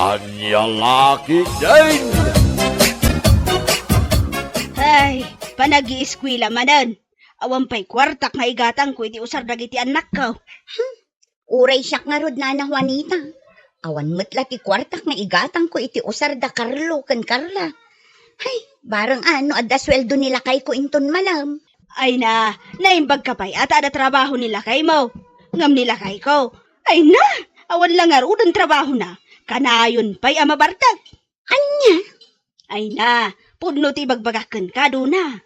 Anya laki din! Ay, panag-iiskwila manan. Awan pa'y kwartak nga igatang ko iti usar dagiti anak ko. Uray siyak nga rod na Juanita. Awan metla ti kwartak nga igatang ko iti usar da Carlo ken Carla. Hay, barang ano adda sweldo nila kay ko inton malam. Ay na, naimbag ka pa'y ata ada trabaho nila kay mo. Ngam nila kay ko. Ay na, awan lang nga rodon trabaho na. Kanayon pa'y amabartag. Anya? Ay na, pudno ti bagbagaken ka na.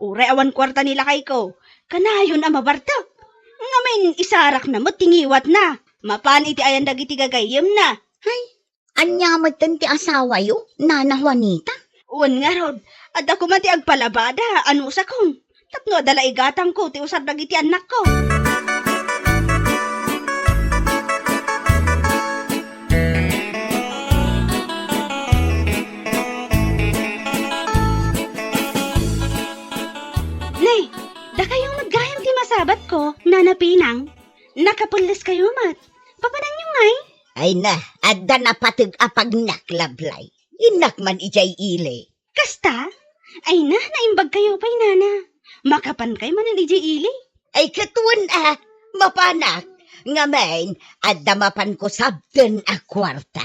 Uray awan kwarta nila kay ko. Kanayon amabartag. Ngamin isarak na matingiwat na. Mapan iti ayan dagiti gagayem na. Hay, anya matan ti asawa yo, Nana Juanita? Uwan nga rod, at ako mati agpalabada, ano sa kong. Tapno dala igatang ko, ti usar dagiti anak ko. Nay, da kayong maggayam ti masabat ko, nanapinang. Nakapulis kayo mat. Papanan yung ngay? Ay na, adda na patag apag naklablay. Inak man ijay ile. Kasta? Ay na, naimbag kayo pa'y nana. Makapan kay man ni ili. Ay katuan mapanak. Ngamen, adda mapan ko sabden a kwarta.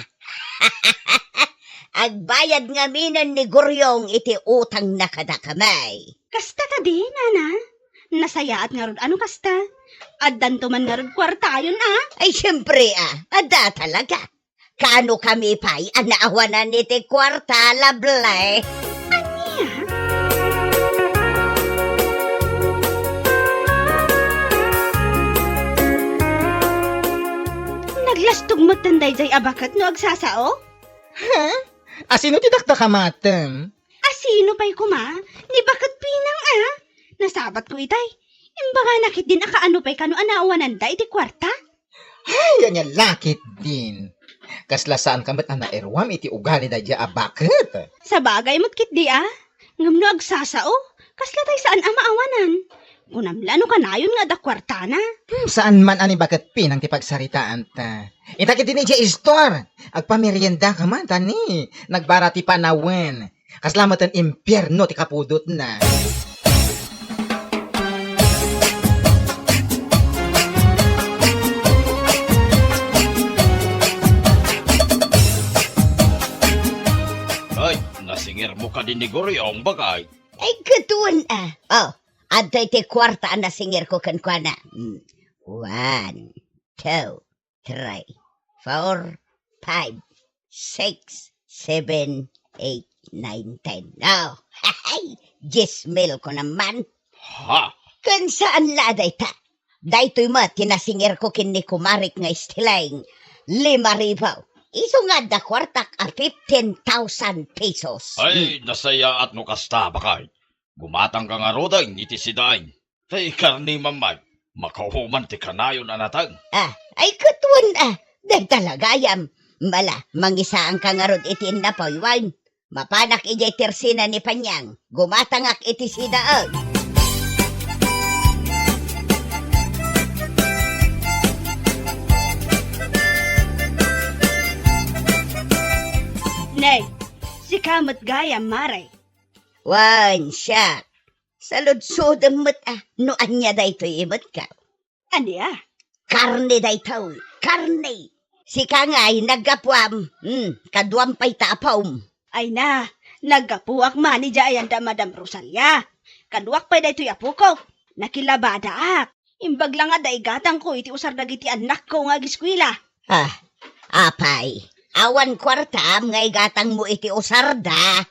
Agbayad nga minan ni Guryong iti utang na kadakamay. Kasta ka di, nana. Nasayaat nga rod, ano kasta? Addan to man nga rod kwarta yun Ay siyempre adda talaga. Kano kami pa'y anaawanan iti kwarta lablay. Naglastog mo tanday jay abakat no agsasao? Ha? Asino ti dakda ka matem? Asino pa'y kuma? Ni bakat pinang Nasabat ko itay. Imbaga nakit din akaano pa'y kano anaawanan da iti kwarta? Ay, yan lakit din. Kaslasaan ka ba't na naerwam iti ugali da dya bakit? Sa bagay mo't kit di Ngam no agsasao? Kasla tay saan maawanan? Kunamla no kanayon nga da kwarta na. Saan man ani bakit pinang ti pagsaritaan ta? Itakit din dya istor. Agpamerienda ka man tani. Nagbara ti panawen. Kaslamatan impyerno ti kapudot na. Ay, nasingir mo ka din ni Goryong bagay. Ay katuan adda iti kwarta na singir ko kan kwa na. 1, 2, 3, 4, 5, 6, 7, 8, 9, 10. Oh, hay, 10,000 ko naman. Ha? Kan saan laday ta? Daytoy mat, tinasingir ko kin ni kumarik nga istilaing 5,000. Iso nga da kwartak 15,000 pesos. Ay, nasaya at no kasta bakay. Gumatang ka nga roday, niti sidain. Tay karni mamay, makahuman ti kanayon anatag. Ay katuan day talagayam. Mala, mangisaan ka nga rod iti napaywan. Mapanak ijay tersina ni Panyang. Gumatangak iti sidaan. Nay, si kamot gaya maray. Wan siya. Salud-sudam mo't no anya daytoy imot ka. Andi Karne daytaw. Karne. Si kangay naggapuam. Kaduam pa'y taapawm. Ay na, naggapuak man ni Jayan da Madam Rosalia. Kaduak pa'y daytoy apo ko. Nakilabadaak. Imbag lang nga daigatang ko iti usar dagiti anak ko nga giskwila. Apay. Awan kwartam nga igatang mo iti usarda.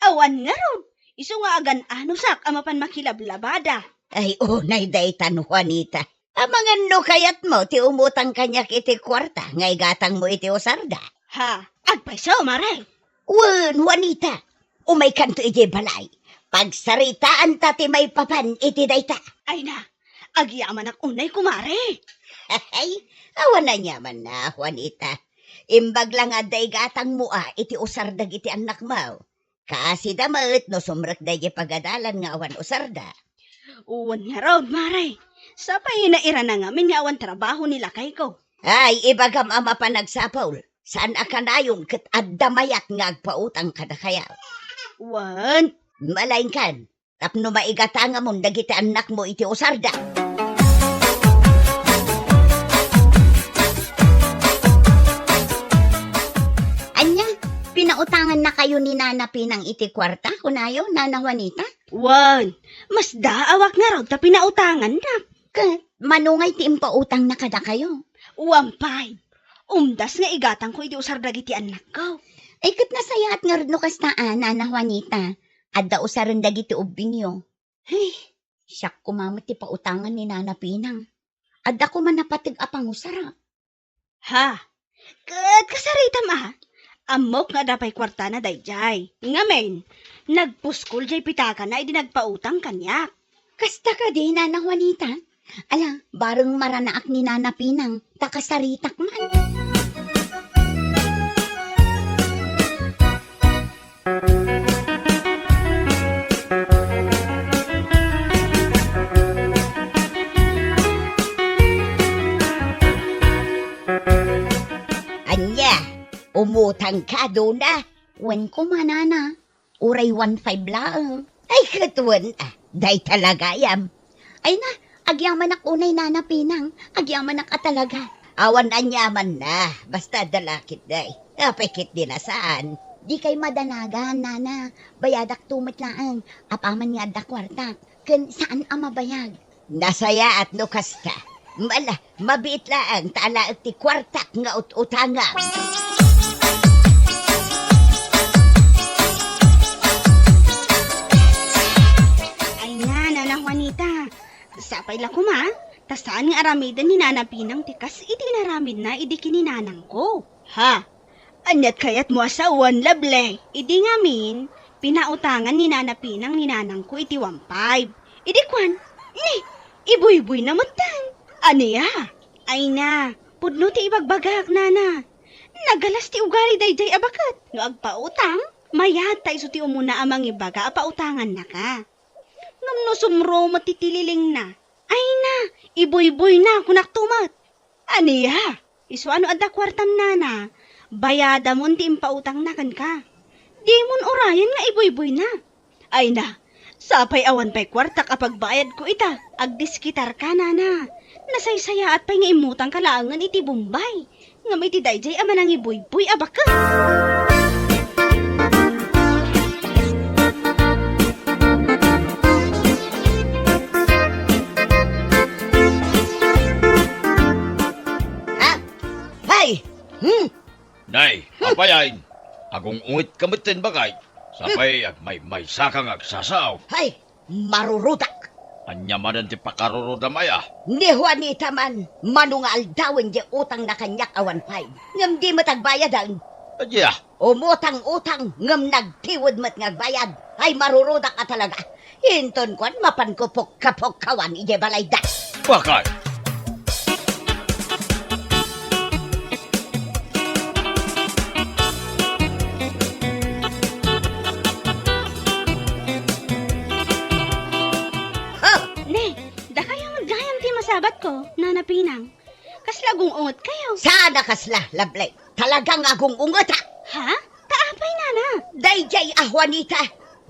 Awan nga ron. Isu nga agan anusak amapan makilablabada. Ay, unay daytan Juanita. Amangan no kayat mo ti umutang kanyak iti kwarta nga igatang mo iti usarda. Ha, agpaiso maray. Wan, Juanita. Umay kanto iti balay. Pagsaritaan ta ti may papan iti dayta. Ay na, agyaman ak unay kumare. Ay, awan na nyaman na, Juanita. Imbag lang nga daygatang mo iti usardag iti anak mo. Kasi damat no sumrak day pagadalan nga awan usarda. Uwan nga raw, maray. Sa pahinaira na nga min nga awan trabaho nila kay ko. Ay, ibagam ama pa nagsapaw. Saan akanayon kat addamayat nga agpautang kada kaya? Wan, Malain kan, tapno maigatanga mo dagiti anak mo iti usarda. Anya, pinautangan na kayo ni Nana Pinang iti kwarta, kunayo, Nana Juanita? wan, mas daawak nga raw ta pinautangan na. Kat, manungay ti impautang na kada kayo. 1.5. Umdas nga igatang ko iti usar dagiti anak ko. Ay kat nasayaat nga rin no kastaan, Nana Juanita. Adda usaran dagiti ubing Hey, siyak kumamot ti pautangan ni Nana Pinang. Adda ko man napatig apang usara. Ha? Kat kasaritam Amok nga dapay kwarta na dayjay. Ngamen, nagpuskol jay pitaka na idi nagpautang kanyak. Kasta ka di, Nana Juanita. Ala, bareng maranaak ni Nana Pinang, takasaritak man. Anya, umutang ka doon na. Wen ko manana. Uray 1.5 laang. Ay, katuwan day talaga yam. Ay na, agyaman ak unay Nana Pinang. Agyaman ak talaga. Awan anyaman na. Basta dalakit day. Napikit din na saan. Di kay madanagan, Nana. Bayadak tumit laang. Apaman ni adda kwartak. Ken saan ang mabayag? Nasaya at nukasta. Mala, mabiit laang tala at ti kwartak nga utanga. Ay na, Nana Juanita. Sapay lang kuma. Tasaan nga aramidan ni Nana Pinang tikas iti naramid na idi kininanang ko. Ha? Anyat kayat mo asawan lable. Idi ngamin, pinautangan ni Nana Pinang ni nanang ko iti 1.5. Idi kwan, ibuy-buy na matang. Aniya? Ay na, pudno ti ibagbagak, Nana. Nagalas ti ugali dayjay abakat. No agpautang, mayat ta iso ti umuna amang ibaga apautangan na ka. Ngam no sumro matitililing na. Ay na, ibuy-buy na kunak tumat. Aniya? Iso ano adda kwartam, Nana? Bayada mon ti impautang na kan ka. Di mon orayan nga ibuy-buy na. Ay na, sapay awan pa'y kwartak apagbayad ko ita. Agdiskitar ka, Nana. Nasaysaya at pa'y nga imutang kalaangan iti Bombay. Ngam iti dayjay ama nang ibuy-buy abaka. Hay! Nay, papayain. Agong ungit kamitin bagay. Sapay ag may sakang agsasaw. Hay! Marurutak! Anyamanan ti pakaruruda maya. Ni Juanita man, manungal dawin di utang na kanyak awan pay. Ngam di matagbayadan. Adya, Umutang-utang, ngam nagtiwod mat ngagbayad. Ay marurudak ka talaga. Hinton kwan mapan ko kapok kawan ije balay da. bakay. Ne, da kayang gayam ti masabat ko, Nana Pinang. Kaslagong ungot kayo. Sana kasla, lablay. Talagang agong ungota. Ha? Kaapay, Nana. Dayjay Juanita.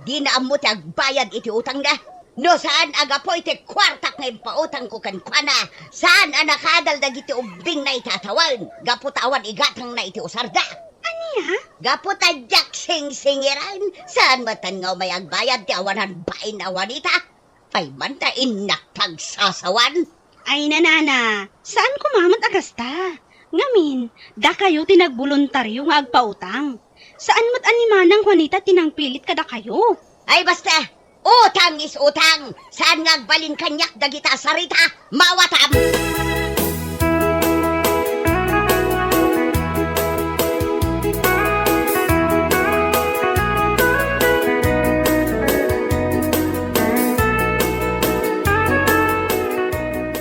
Di na amot agbayad iti utang na. No saan agapoy ti kwartak nga impautang ko kan kwana. Saan anakadal dagiti ubing na itatawan. Gaputawan igatang na iti usarda. Aniya? Gaputadyak sing-singiran. Saan matan nga may agbayad ti awanan bain na Juanita? Ay man ta inak pagsasawan. Ay na, Nana. Saan kumamat agasta? Ngamin, da kayo tinagboluntaryo nga agpautang. Saan mat animanang Juanita tinangpilit kada kayo? Ay basta, utang is utang. Saan nga agbalin kanyak dagita sarita? Mawatam!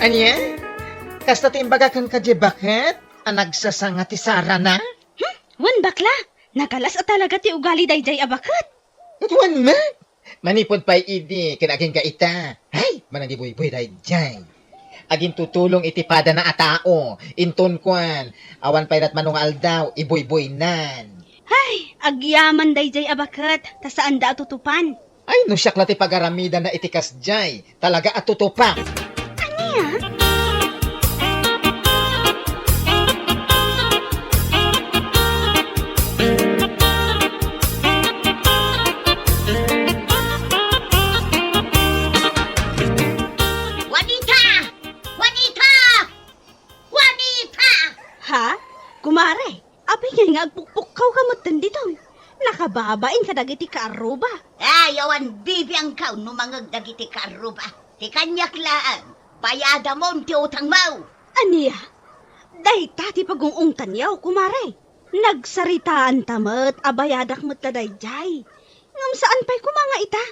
Anya? Kasta ti imbaga kang kajibaket? Ang nagsasanga ti Sara na? Wan bakla, nagalas at talaga ti ugali dayjay abakat. Ituan man. Manipod pa'y idi, kinaging ka ita. Hay, manang ibuy-buy dahi dyan. agin tutulong iti pada na atao. Inton kwan, awan payrat manungal daw, iboy-boy nan. Agyaman dayjay abakat, ta saan da atutupan? Ay, no siyak lati pagaramida na itikas jay. Talaga atutupa. Niya? Juanita! Juanita! Juanita! Ha? Kumare, abay nga agpukpukaw ka mo dito. Nakababain ka dagiti kaaruba. Yawan bibi ang kaw no mga dagiti karuba. Ti kanyak laan. Bayada mo ti utang mau. Aniya? Dahita ti pagungungtan yaw, kumare. Nagsaritaan tamat, abayadak mo't dayjay. Ngam saan pa'y kumanga ita?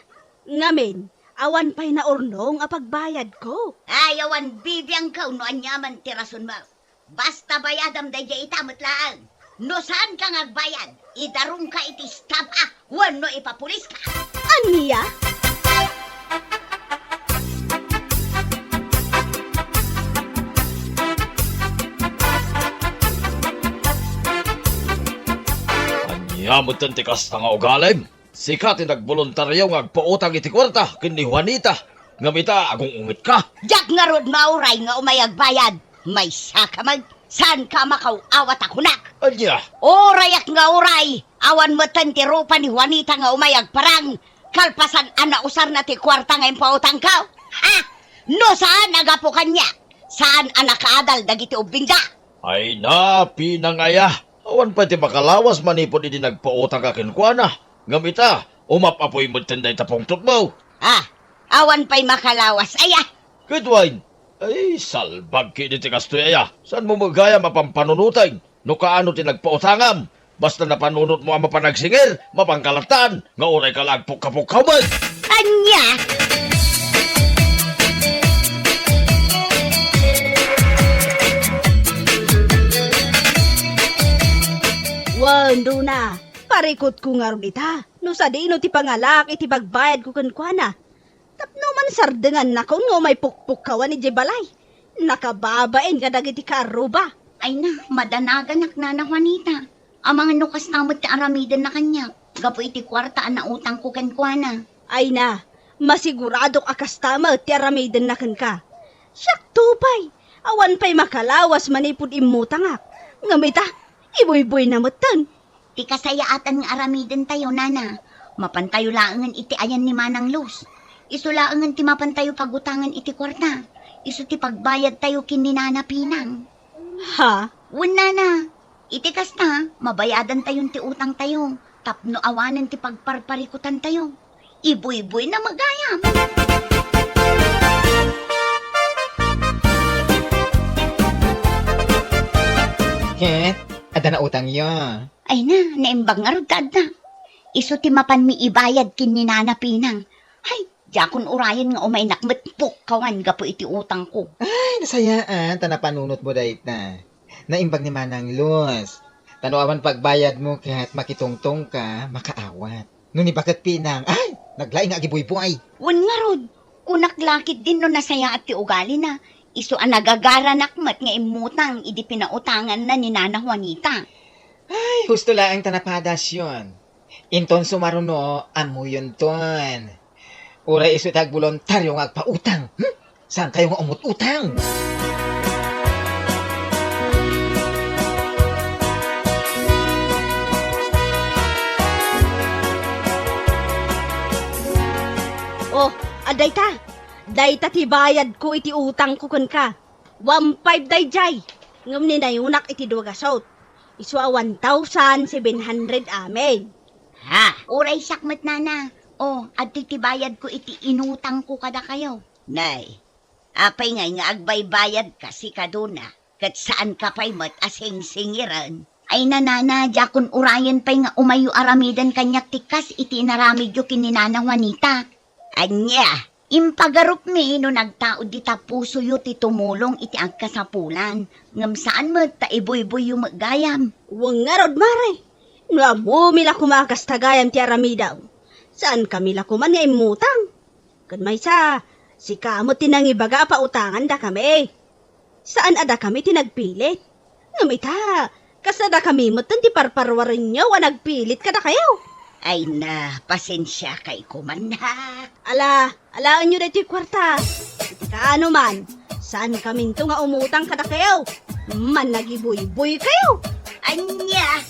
Ngamin, awan pa'y naurnong apagbayad ko. Yawan bibi ang kaw no anyaman ti rason mau. Basta bayadam dayjay itamot laan. No saan ka ngagbayad? Idarong ka iti stab wano ipapulis ka. Aniya? Anyamot ang tikas na nga ugalim. Sikat nagboluntaryo nga agpautang iti kwarta kini Juanita. Ngamita agong ungit ka. Jak nga rod mauray nga umayag bayad. May sakamag. Saan ka makauawat akunak? Anya, Orayak nga oray. Awan mo ti rupa ni Juanita nga umayag parang. Kalpasan usar na ti kwarta nga impautang ka. Ha? No saan agapo kanya? Saan kaadal dagiti ubingda? ay na, pinangaya. Awan pa ti makalawas manipod iti nagpautang ka kinkwana. Ngamita, umapapoy mo tinday tapong tutmo. Awan pa'y makalawas. Kidwain, ay salbag ki iti kastoyaya. Saan mo magaya mapampanunutay? No kaano ti nagpautangam? Basta napanunot mo ang mapanagsingir, mapangkalatan, nga oray ka lagpuk-kapuk man. Anya? Wando na, parikot ko nga ron ita. No sa di no ti pangalak iti bagbayad ko kankwana. Tapno man sardengan na kung no may pukpukawan ni Jebalay. Nakababain ka dagiti karuba. Ay na, madanaganak na Juanita. Ang mga nukas namot ka aramidan na kanya. Gapo iti kwarta na utang ko kenkwana. Ay na, masigurado akastama ti aramidan na ka. Siyak tupay, awan pa'y makalawas manipod imutangak. Ngamita, iboy-boy na mutan. Ti kasayaatan nga aramidan tayo, nana. Mapantayo laangan iti ayan ni Manang Luz. Isu laangan ti mapantayo pagutangan iti kwarta. Isu ti pagbayad tayo kininana Pinang. Ha? Wala na. Iti kasta, mabayadan tayon ti utang tayo. Tapno awanan ti pagparparikutan tayo. Iboy-boy na magayam. Ket, ada na utang yo. Ay na, naimbag nga rod na. Isu ti mapan mi ibayad kininana Pinang. Hay, jakon urayan nga umay nakmetpuk kawan gapo iti utang ko. Ay, nasayaan, tanapanunot mo dahit na. Naimbag ni Manang Luz. Tanuawan pagbayad mo kahit makitungtong ka, makaawat. Nuni bakit Pinang, ay, naglaing nga gibuy-buay. Wan nga rod, kunaklakit din no nasaya at ti ugali na. Isu ang nagagaranakmat nga imutang idi pinautangan na ni Nana Juanita. Ay, gusto lang tanapadas yun. Inton sumaruno, amo yun ton. Uray iso tag voluntaryo nga agpautang. Saan kayo nga umut-utang? Oh, adayta. Dayta ti bayad ko iti utang ko kun ka. 1.5 dayjay. Ngam ni nayunak iti duwagasot. Iswa 1,700 amen. Uray sakmat nana. At titibayad ko iti inutang ko kada kayo. Nay, apay nga agbaybayad kasi kaduna. Kat saan ka pa'y matasing-singiran. Ay nanana, jakon urayan pa'y nga umayo aramidan kanyak tikas iti inaramid yu kininana Juanita. Anya, impagarup mi no nagtao di tapuso yu ti tumulong iti agkasapulan. Ngam saan mo taiboy-boy yu magayam. Wang nga rod mare. No mila kumakas tagayan ti aramidaw. Saan kami la kuman nga imutang? Kan may sa Si kamot tinangibaga pautangan da kami. Saan ada kami tinagpilit? Ngamita, kasada kami mo ti parparwarin nyo nagpilit ka na kayo. Ay na, pasensya kay kumanak. Alaan nyo dito yung kwarta. Iti kaano man, saan kami to nga umutang ka na kayo? Man nagibuy-buy kayo. Anya!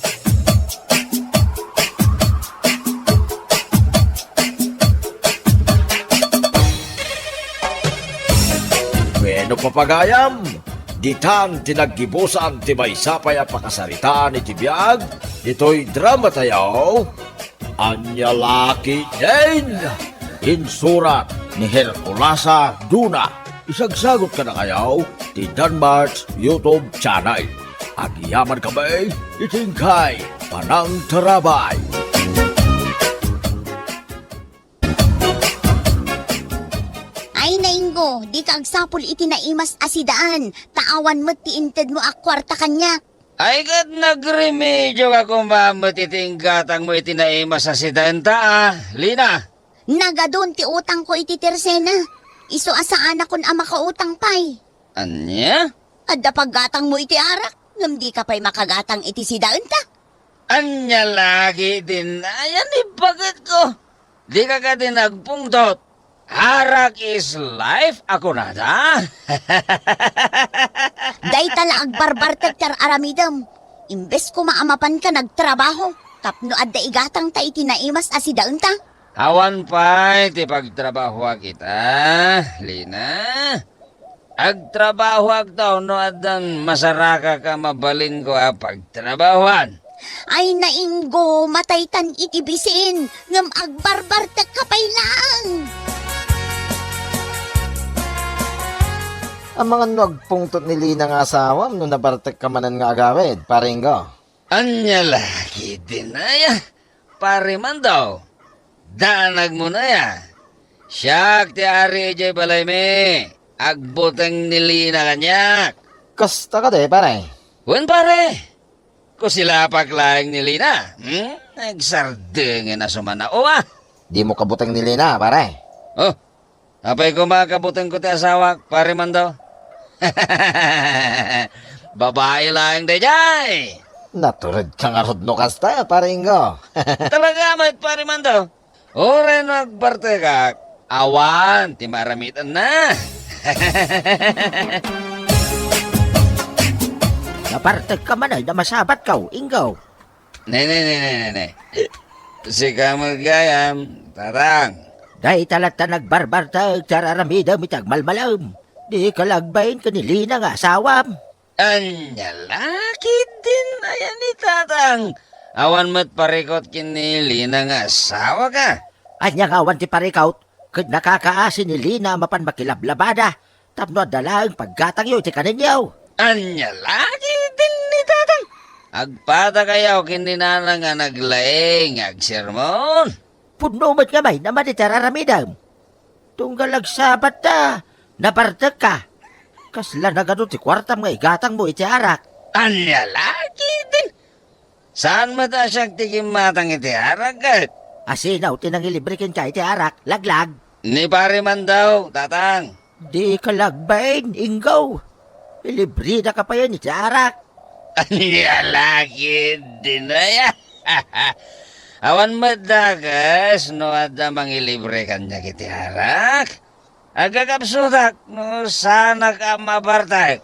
Bueno papagayam, ditang tinaggibusan ti may sapay at pakasaritaan iti biyag, ito'y drama tayaw, Anya Laki Jane, insurat ni Herculasa Duna, isagsagot ka na kayaw, ti Danmarks YouTube channel. Agyaman kami, itingkay, panang tarabay. Ay nainggo, di ka agsapol iti naimas asidaan. Taawan mo ti inted mo akwarta kanya. Ay kat nagremedyo ka kung mamot itinggatang mo itinaimas sa sidenta Lina. Nagadon ti utang ko iti tersena. Iso asaan akon ang makautang pay. Anya? Adda paggatang mo iti arak. Ngam di ka pa'y makagatang iti sidaan ta. Anya lagi din. Ayan ibagat ko. Di ka ka din nagpungtot. Arak is life ako na da. Day tala agbarbartag tar aramidam. Imbes ko maamapan ka nagtrabaho. Tapno adda igatang ta iti naimas asidaan ta. Awan pa iti pagtrabaho kita, Lina. Agtrabaho agtaw no adan masaraka ka mabalin ko a pagtrabahoan. Ay nainggo, mataytan iti bisin. Ngam agbarbartag kapay lang. Ang mga nagpungtot ni Lina nga asawa, no nabartag ka manan nga agawid, paringgo. Anya lagi din na ya. Pare man daw. Danag mo na ya. Siyak ti ari jay balay me. Agbutang nilina kanyak. Kasta ka de, pare. Wen pare. Ko sila paklaing nilina. Nagsardengin na sumanao Di mo kabutang ni Lina, pare. Oh. Apay ko makabutang ko ti asawa. Pare man daw. Babae lang de jay. Naturad ka nga rod no kasta, paringgo. Talaga may pare man daw. Ore nagbarte ka. Awan, ti maramitan na. Nabartag ka man ay namasabat ka, Ingaw. Ne. Si Kamagayam, tarang. Dahil talata nagbarbartag, tararamida mitag malmalam. Di kalagbayin ka ni Lina nga asawam. Anya laki din ayan ni tatang. Awan mo't parikot kinili na nga asawa ka. Anya nga awan ti parikaut, kad nakakaasin ni Lina mapan makilablabada. Tapno dalang paggatang yun ti kaninyaw. Anya laki din ni tatang. Agpata kayaw kindi na nga naglaing agsermon. Punumat nga may naman ti tararamidam. Tunggal agsabat ta, nabartag ka. Kasla na ganun ti kwartam nga igatang mo iti arak. Anya laki din. Saan mo ta siyang tigimatang iti haragat? Asinaw tinangilibrikin ka iti arak, laglag. Ni pare man daw, tatang. Di kalagbayin, Ingaw. Ilibre na ka pa yan iti arak. Anya laki din na ya. Awan madagas no ada mangilibre kanya kiti harak. Agakapsutak no sana ka mabartag.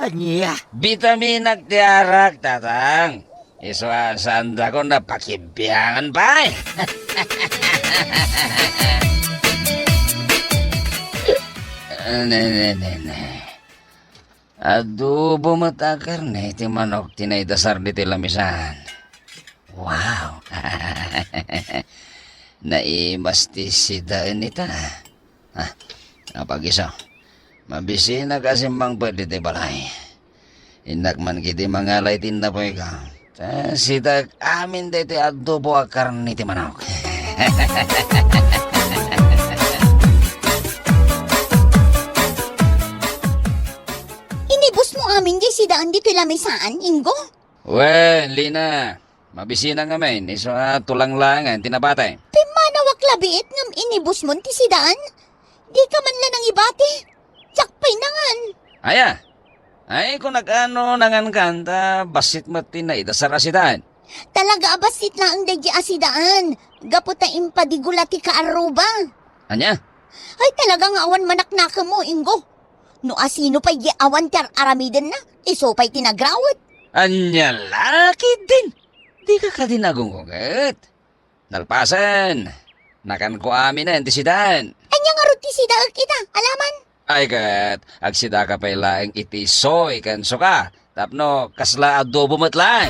Anya, Vitaminak ti harak, tatang. Iswasanda ko na pakibyangan pa eh. Ne. Adobo mata karne ti manok tinaidasar di ti lamisan. Wow. Naimas ti sidaan nita. Napag-iso. Mabisi na kasi mang pwede ti balay. Inak man kiti mangalay tinda po ikaw. Sidag amin di ti adobo a karne ti manok. Inibus mo amin di sidaan dito lamisaan, Ingo? Well, Lina. Mabisi na ngamin. Iso tulang langan, tinabatay. Pimanawak Labiit ngam inibus mo ti sidaan. Di ka man lang nang ibati. Sakpay nangan. Aya, ay kung nag-ano nangan kanta, basit mati na idasar asidan. Talaga abasit na ang dagi asidaan. Gapot na impadigula ti kaaruba. Anya? Ay talagang awan manaknaka mo, Ingo. No asino pa awan ti aramiden na. Iso pa'y tinagrawat. Anya laki din. Di ka dinagunggungat. Nalpasan. Nakan ko amin na antisidan. Anya nga ro ti sidaan kita, alaman. Ay kat, agsida ka pa ilaing iti soy kan suka. Tapno, kasla adobo matlang.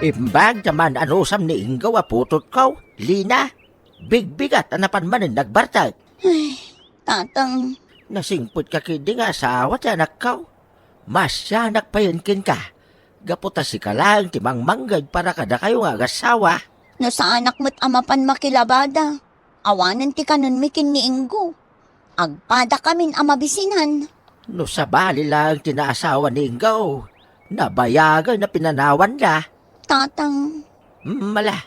Imbag naman anusam ni Ingaw aputot ko, Lina. Bigbigat anapan man nagbartag. Tatang, Nasingput ka kidi nga asawa ti anak ko. Masya nakpayankin ka. Gaputa si kalang timang manggad para kada kayo nga agasawa. no sa anak mo't amapan makilabada. Awanan ti kanon mikin ni Ingo. Agpada kamin amabisinan. No sa bali lang tinaasawa ni Ingaw. Nabayagan na pinanawan na. Tatang, Mala,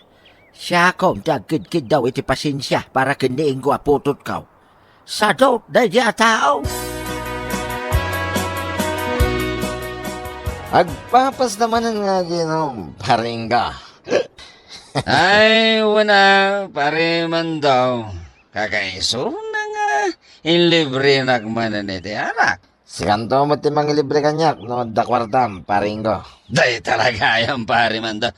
siya kong dagkid-kid daw iti pasensya para kiniing ko aputot ka. Sa dot na diya tao. Agpapas naman ang nga ginom, paringga. Ay, wala, pare man daw. Kakaiso na nga, ilibre nagmanan iti arak. Si kanto mo timang libre kanyak, no dakwartam, paringgo. Day talaga yung pare man daw.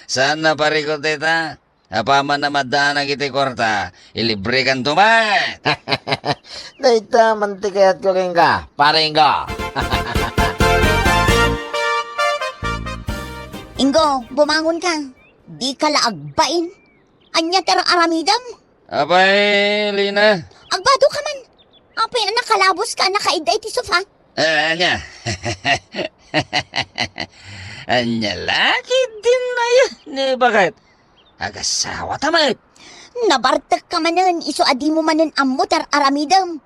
Saan na pare ko, tita? Apaman na madana iti kwarta, ilibre kan tuman. Dayta, mantikayat ko rin ka, paringgo. Ingo, bumangon ka. Di ka laagbain. Anya tero aramidam. Abay, Lina. Agbado ka man. Apay na nakalabos ka, nakaiday ti sofa. Anya. Anya, laki din na yan. Ni bakit? Agasawa tamay. Nabartak ka manan, iso adi mo manan amutar aramidam.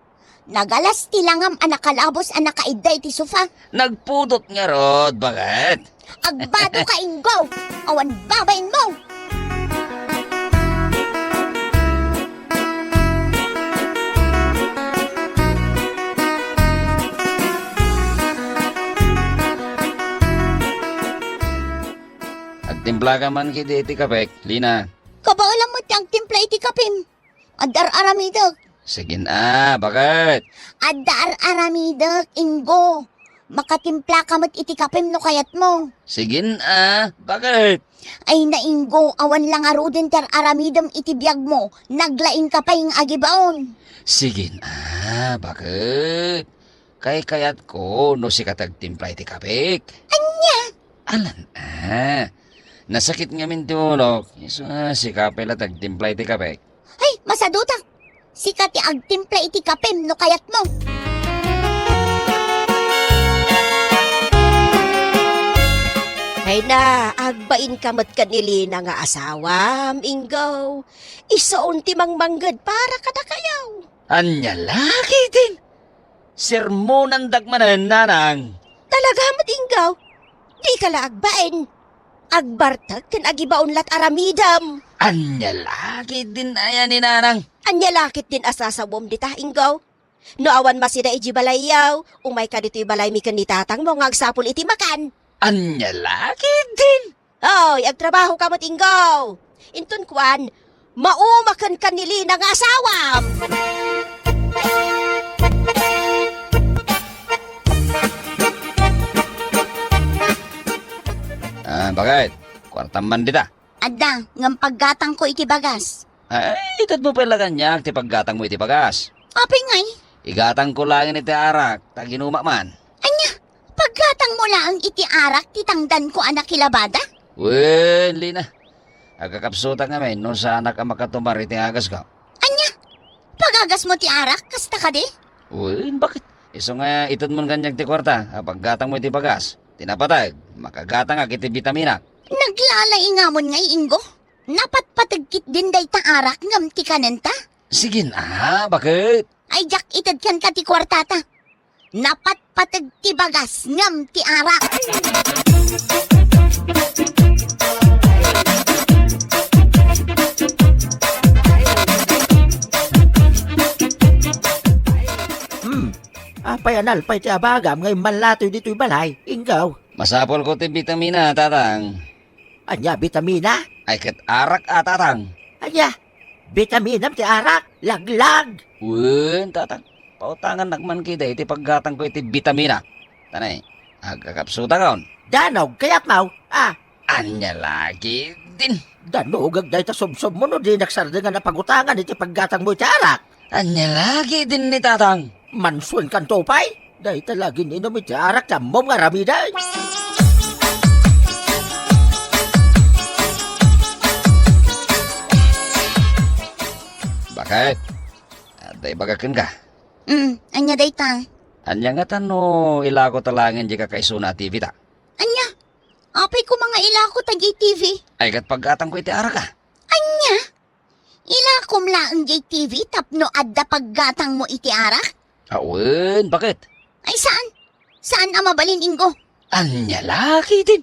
Nagalas tilangam anakalabos anakaiday ti sofa. Nagpudot nga rod, bakit? Agbado ka, Ingo. Awan babain mo. Agtimpla ka man kiti iti kapek, Lina. Kabaalam mo tiyang timpla iti kapim. Adar aramidak. Sige na, bakit? Adar aramidak, Ingo. Makatimpla ka mo't iti kapim no kayat mo. Sige na, bakit? Ay na Ingo, awan lang arudin ter aramidam iti biyag mo. Naglaing ka pa yung agibaon. Sige na, bakit? Kay kayat ko no si katagtimpla iti kapek. Anya? Alan nasakit nga min tulog. Iso si kapela tagtimpla iti kapek. Ay, masadutak. Sikat ti agtimpla iti kapim no kayat mo. Ay na, agbain kamat kanili na nga asawam, Ingaw. Isoon ti manggad para kada kayaw. Anya laki din. Sermonan dagmanan nanang. Talaga mat, Ingaw. Di ka la agbain. Agbartag kan agibaon lat aramidam. Anya laki din ayan ni nanang. Anya lakit din asasawom dita, Ingaw. No awan masida iji balayaw, umay ka dito balay mi kan ni tatang mo nga agsapol iti makan. Anya laki din. Oy, agtrabaho ka mat, Ingaw. Intun kwan, maumakan kanili na nga asawam. Bakit? Kwartaman dita. Adda, ngam paggatang ko iti bagas. Ay, itad mo pala kanyak, ti paggatang mo iti bagas. Apay ngay, Igatang ko lang iti arak, taginuma man. anya, paggatang mo lang iti arak, titangdan ko anak kilabada? Well, Lina. Agakapsutan kami, no sa anak ang makatumar iti agas ka. Anya, pagagas mo ti arak, kasta ka di? Well, bakit? Iso nga itad mo kanyak ti kwarta, paggatang mo iti bagas. Tinapatag, makagatang ag iti vitamina. Naglalaingamon ngay, Ingo. Napatpatagkit din day ta arak ngam ti kanenta. Sige na, bakit? Ay, jak itad kan ka ti kwartata. napatpatag ti bagas ngam ti arak. Apay analpay ti abagam ngay malatoy dito'y balay. Ingaw. Masapol ko ti vitamina, tatang. Anya, vitamina? Ay kat arak tatang. Anya, vitaminam ti arak. Laglag. Wen, tatang. Pautangan nagman kita iti paggatang ko iti vitamina. Tanay, agkakapsuta kaon. Danog, kaya't mau. Anya lagi din. Danog, agday ta subsob mo no di nagsarda nga napagutangan iti paggatang mo iti arak. Anya lagi din ni tatang. Mansun kan topay. Day talagi ninom iti arak na mom nga ramiday. Bakit? Aday bagakan ka. Anya dayta. Anya nga tano ilako talangan di ka kaisuna TV ta. Anya, apay ko mga ilako tagi TV. Ay kat paggatang ko iti arak ka. Anya, ilakom laang JTV tapno adda paggatang mo iti arak? Awen, bakit? Ay saan? Saan ang mabalin inggo? Anya lagi din.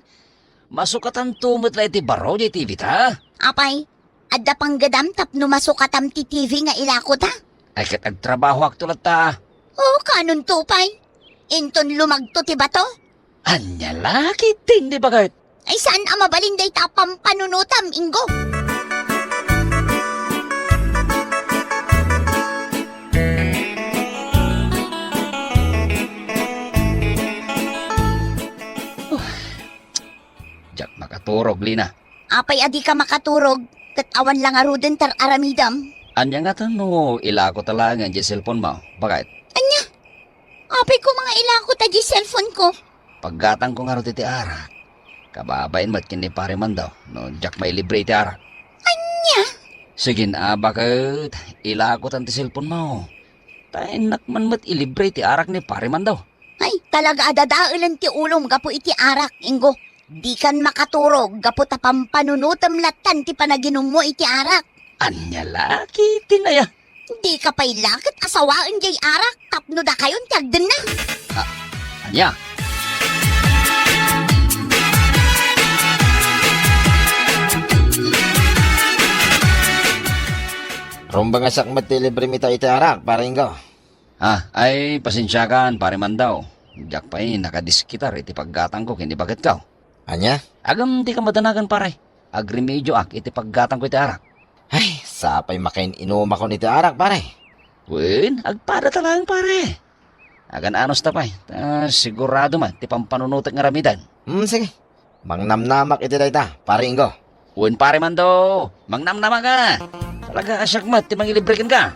Masukatan tumot la iti baro di TV ta. Apay, adda panggadam tapno masukatam ti TV nga ilako ta? Ay kat agtrabaho aktulat ta. Oo, kanon tupay. Inton lumagto ti bato? Anya lagi din di bakit? Ay saan ang mabalin day tapang panunutam inggo? Jak makaturog, Lina. Apay adi ka makaturog, kat awan lang aruden tar aramidam. Anya nga tano ilako talangan di cellphone mo. Bakit? Anya, apay ko mga ilako ta di cellphone ko. Paggatang ko nga ro ti arak. Kababain mat kini pare man daw. No, jak may libre ti arak. Anya? Sige na, bakit? Ilako tan ti cellphone mo. Tainak man mat ilibre ti arak ni pare man daw. Ay, talaga adadaalan ti ulom gapo iti arak, inggo. Di kan makaturog, gapo tapang panunutam latan ti panaginom mo iti arak. Anya laki, tinaya. Di ka pa'y lakit asawaan jay arak, tapno da kayon tiyagdan na. Anya? Rumba nga sakmat ti libre mita iti arak, paring ko. Ay, pasensyakan, pare man daw. Jak pa'y nakadiskitar iti paggatang ko, kini bakit ka? Anya? Agam di ka madanagan pare. Agrimedyo ak iti paggatang ko iti arak. Ay, sapay makain inuma ko niti arak, pare. Wen, agpada talang pare. Agan anos tapay. Sigurado man, ti pampanunutak nga ramidan. Sige. Mangnamnamak iti dayta, paring ko. Wen pare man daw, mangnamnama ka. Talaga asyakmat, ti mangilibrikan ka.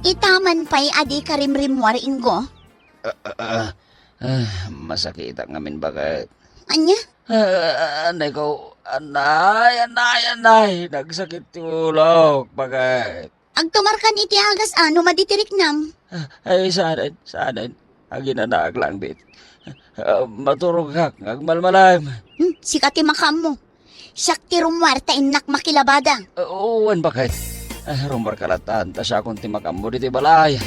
Itaman pa'y adi karimrimwar inggo. Masakit ang amin bakit. Anya? Anay ko, anay, nagsakit tulog, bakit? Agtumarkan iti agas ano maditirik nam. Ay, saanan, aginanak lang bit. Maturog kak, agmalmalam. Sikati makam mo. Siyak ti rumwar ta inak makilabada. Uwan bakit? Rumbar kalatan, ta siya akong timakambo dito balay.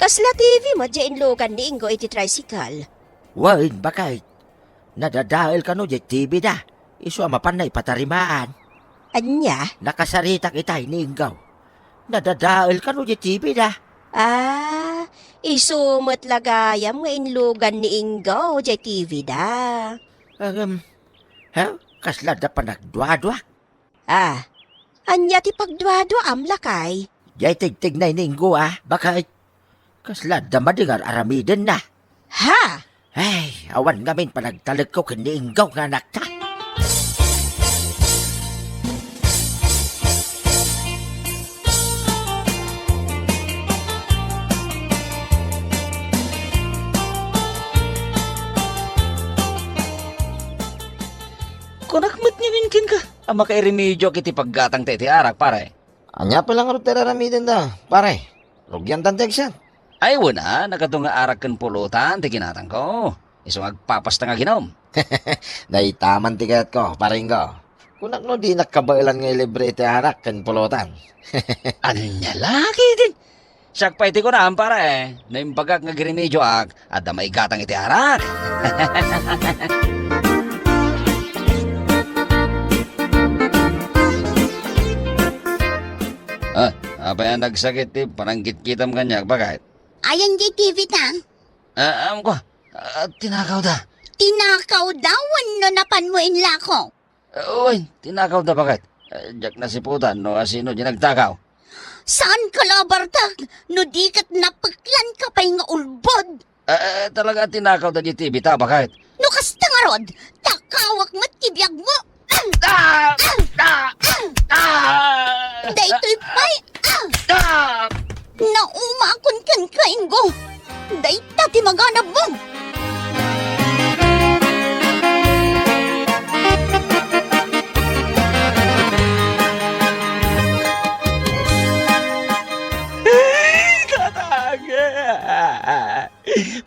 Kasla TV mo dyan lugan ni Ingo iti tricycle. Wain, bakit? Nadadahil ka no di TV da. Isu mapanay patarimaan. Anya? Nakasarita kita'y ninggaw. Nadadahil ka no di TV da. Isumot lagayam nga inlugan ni Ingo dyan TV da. Kasla da pa nagdwadwa. Anya ti pagdwado am lakay. Jay tigtig na ninggo bakit? Kasla da madingar aramiden na. Ha? Ay, awan ngamin panagtalag ko kininggaw nga nakta. ang makairemedyo kiti paggatang ti arak, pare. Anya pa lang aro teraramidin da, pare. Rugyan tanteg siya. Ay, wala, nakatunga arak kan pulutan, ti kinatang ko. Isong agpapasta nga ginom. Naitaman ti kayat ko, paring ko. Kunak no di nakabailan nga libre ti arak kan pulutan. Anya laki din. Siyak pa iti ko na, pare. Naimbagak nga giremedyo ak, at damay gatang iti arak. Apa yang nagsakit ti, paranggit kitam kanyak, bakit? Ayan di TV ta. Ko, tinakaw da. Tinakaw daw, ano napan mo inla ko. Uy, tinakaw da, bakit? Diyak na si putan, no, asino di nagtakaw. Saan ka labartag? No di kat napaklan ka pa nga ulbod. Talaga tinakaw da di TV ta, bakit? No kasta nga rod, takawak matibiyag mo. Daytoy pay. Naumakon kan kainggo. Dayta ti maganap mo.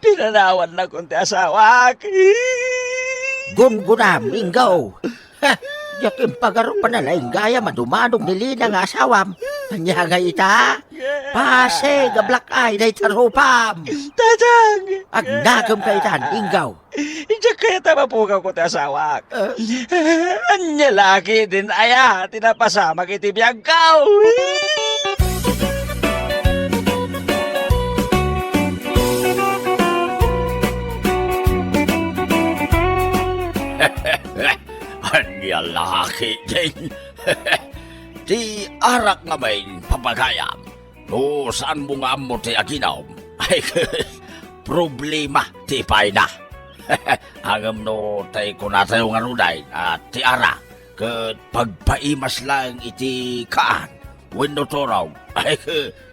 Pinanawan na kong ti asawak. Gungunam, Ingaw. Ha, yakin pagaro pa nalaing gaya madumanong ni Lina nga asawam. Panyagay ita. Pase, gablak ay na itarupam. Tatang! Agnagam ka itan, Ingaw. Diyak kaya tamapukaw ko ti asawak. Anya laki din aya, tinapasama kiti biyag kaw. Anya laki din. Ti arak nga main papagayam. No, saan mo nga mo ti aginaw? Ay, problema ti payda. Agam no, tay kunatayo nga nuday at ti arak. Kat pagpaimas lang iti kaan. Wendo toraw. Ay,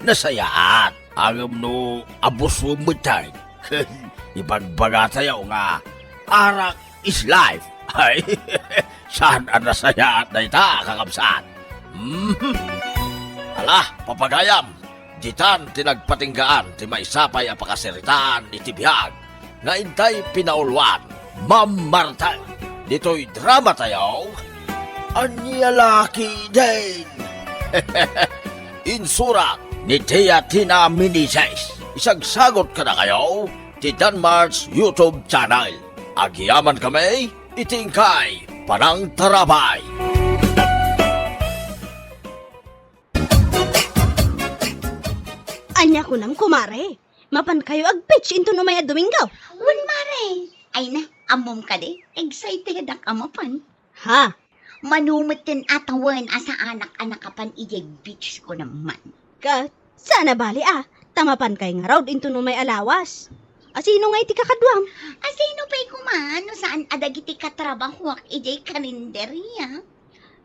nasayaat. Agam no, abos mo tay. Ipagbagatayaw nga, arak is life. Ay, saan ang nasayaat na ita, kakabsat? Ala, papagayam, ditan tinagpatinggaan ti maisapay apakasiritaan ni tibiyag, nga intay pinaulwan, Ma'am Marta. Dito'y drama tayo, anya laki din. Insurat ni Tia Tina Minises. Isagsagot ka na kayo, ti Danmar's YouTube channel. Agyaman kami, itingkay, parang tarabay. Anya ko nam kumare. Mapan kayo ag-pitch into no maya Domingo. Wan mare. Ay na, amom ka di. Excited ak amapan. Ha? Manumitin atawan asa anak-anak kapan ijay beach ko naman. Ka, sana bali Tamapan kay nga raw into no may alawas. Asino nga iti kakadwam? Asino pa'y kumano saan adagiti katrabaho ak ijay karinderya?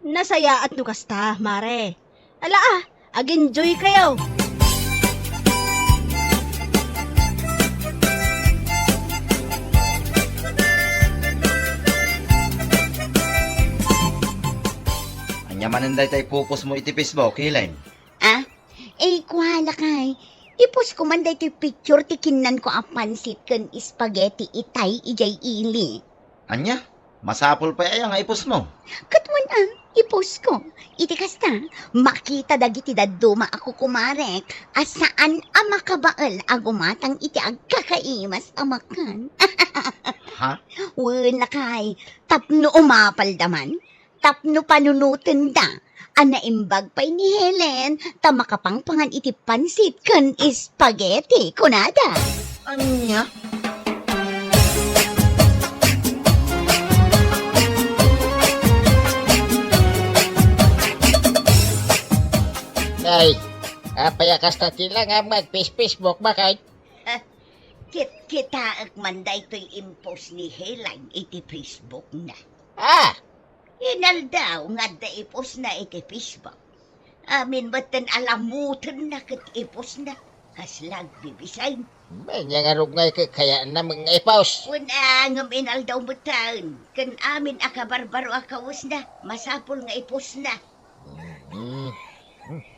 Nasaya at nukasta, mare. Ala ag-enjoy kayo. Anya maninday tay pupos mo iti Facebook, Hilain. Kuhala kay. Ipos ko man day picture ti kinan ko ang pansit kan spaghetti itay ijay ili. Anya, masapol pa ay nga ipos mo. Katwan ipos ko. Iti kasta, makita dagiti daduma ako kumarek. Asaan ang makabaal agumatang iti agkakaimas amakan. Ha? Wala kay, tapno umapal daman. Tapno panunutin da. Anaimbag pa'y ni Helen, tamakapangpangan iti pansit kan spaghetti kunada. Anya? Nay, payakas na sila nga mag-Facebook bakit? Kita manday to'y impose ni Helen iti Facebook na. Inal daw nga da ipos na iti Facebook. Amin batan alamutan na kat ipos na. Kaslag bibisay. May nyangarog ngay kaya na mga ipaus. Una nga minaldaw mo taon. Kan amin akabarbaro akawas na. Masapol nga ipos na.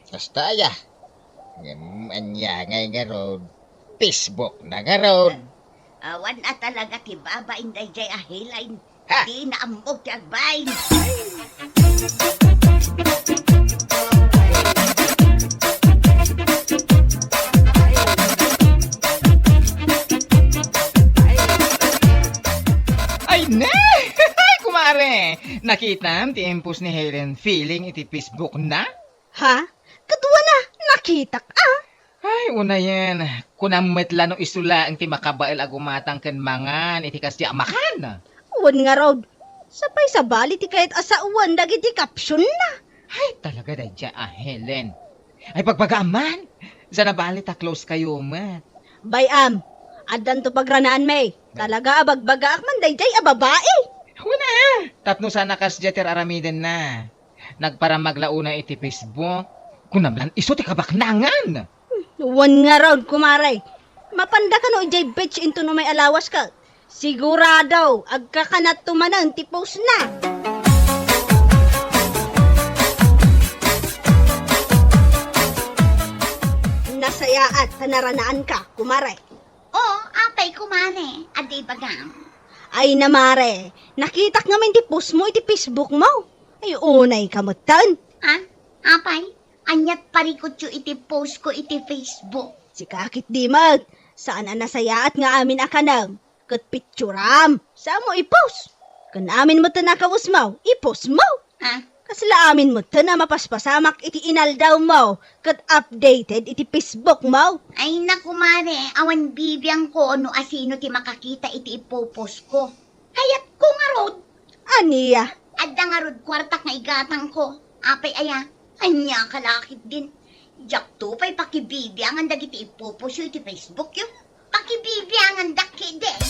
Basta ya. Anya ngay nga road. Facebook na nga road. Awan na talaga ti baba inday jay ahilain. Ha? Di na ambog ti agbayin. Ay na! Kumare! Nakita ti impus ni Helen feeling iti Facebook na? Ha? Kadwa na, nakita ka. Ay, una yan. Kunamit lang no isula ang ti makabail agumatang ken mangan iti kasya makan. Uwan nga raw. Sapay sa bali ti kahit asauan dagiti caption na. Ay, talaga na dya, Helen. Ay, pagpagaman. Sa nabali ta close kayo, man. Bayam, adan to pagranaan may. Talaga abagbaga man dayday a babae. Una! Tapno sana kasya ter aramiden na. Nagparamaglauna iti Facebook. Kunamlan, iso ti kabaknangan. Uwan nga raw, kumaray. Mapanda ka no ijay bitch into no may alawas ka. Sigurado, agkakanat tumanang ti post na. Nasaya at panaranaan ka, kumaray. Oh, apay kumare. Aday bagam. Ay namare, nakitak namin ti post mo iti Facebook mo. Ay unay kamutan. Ha? Apay? Anyat parikot yu iti post ko iti Facebook. Si kakit di mag, saan ang nasayaat nga amin akanam. Kat picturam, saan mo i-post? Kan amin mo tanakawas mo, i-post mo. Ha? Kasla amin mo na mapaspasamak iti inaldaw mo, kat updated iti Facebook mo. Ay naku mare, awan bibiyang ko no asino ti makakita iti ipopost ko. Hayat ko nga rod. Aniya, Adda nga rod kwartak nga igatang ko. Apay aya, anya kalakit din. Jak to pa'y pakibibiyangan dagiti ipopost yu iti Facebook yu. Pakibibiyangan daki din.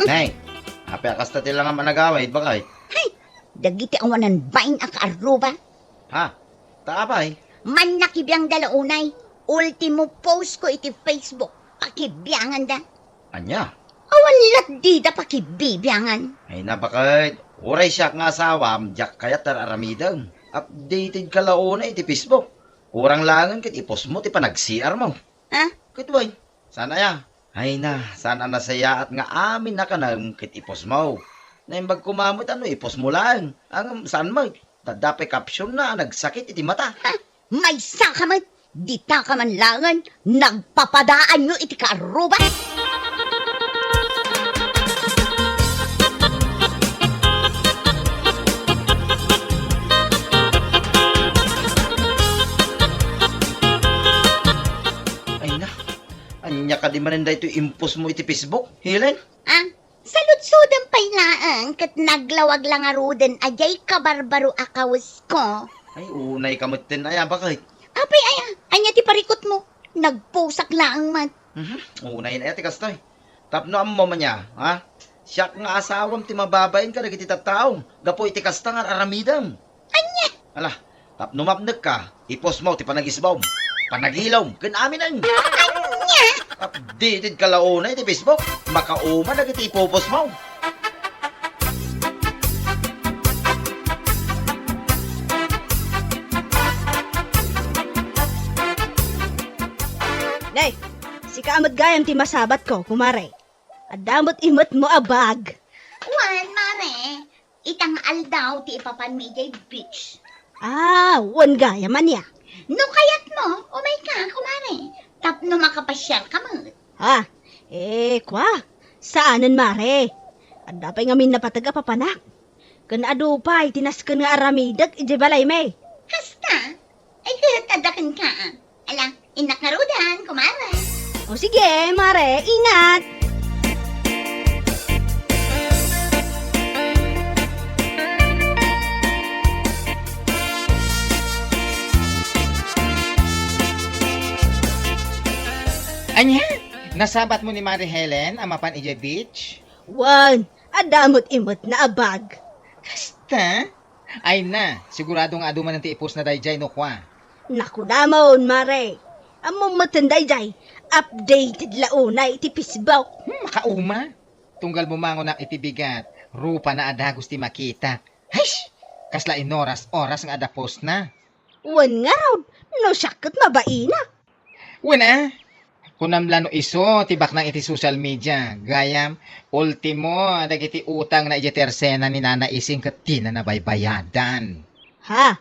Nay, api akas ta tila nga managaway, bakay? Dagiti awanan bain akaaruba. Ha? Taapay? Man nakibiyang dalaunay. Ultimo post ko iti Facebook. Pakibiyangan da. Anya? Awan lat di da pakibibiyangan. Ay napakait. Uray siya nga asawam, jak kaya tararamidang. Updated ka launa iti Facebook. Kurang langan kit ipos mo, ti panag-CR mo. Ha? Kit boy, sana ya. Ay na, sana nasaya at nga amin na ka na kit ipos mo. Naimbag kumamot ano, ipos mo lang. Ang saan mo, tadape caption na, nagsakit iti mata. May sakamat. Di ta ka man langan. Nagpapadaan nyo iti kaaruba. Ay na, anya ka di maninda ito impos mo iti Facebook, Helen? Ah, salud-sudan pa'y laang kat naglawag lang aruden ajay kabarbaro akawas ko. Ay, unay kamutin na yan, bakit? Apay aya, anya ti parikot mo. Nagpusak laang man. Unay na yan, tikastoy. Tapno ang mama niya, ha? Siya nga asawam ti mababayin ka nagiti tattaong. Gapo iti kasta nga aramidam. Anya? Ala, tapno mapnag ka, ipos mo ti panagisbaw. Panagilaw, kan amin ang. Anya? Updated ka launa iti Facebook. Makauma nagiti ipopos mo. Day, si kaamot gayam ti masabat ko, kumaray. Adamot imot mo abag. Wan, mare. Itang aldaw ti ipapan mi jay beach. Ah, wan gaya man ya. No kayat mo, umay ka, kumare. Tapno makapasyal ka mo. Ha? Kwa? Saanan mare? At dapay ngamin napataga papanak. Kan adupay, tinaskan nga aramidag, ijibalay may. Hasta? Ay katadakan ka. Ala, inakarudan, kumare. O sige, mare, ingat. Anya? Nasabat mo ni Mary Helen ang mapan ija beach? Wan, adamot imot na abag. Kasta? Ay na, siguradong aduman ng tiipos na dayjay no kwa. Naku namon, mare. Among matanday jay, updated launay iti Facebook. Makauma. Tunggal mo mango na itibigat. Rupa na ada gusti makita. Hish! Kasla inoras nga ada post na. Wan nga raw, no syakot mabaina. Wala. Kunamlano iso, tibak ng iti social media. Gayam, ultimo, dagiti utang na iti tersena ni Nana Ising katina na baybayadan. Ha?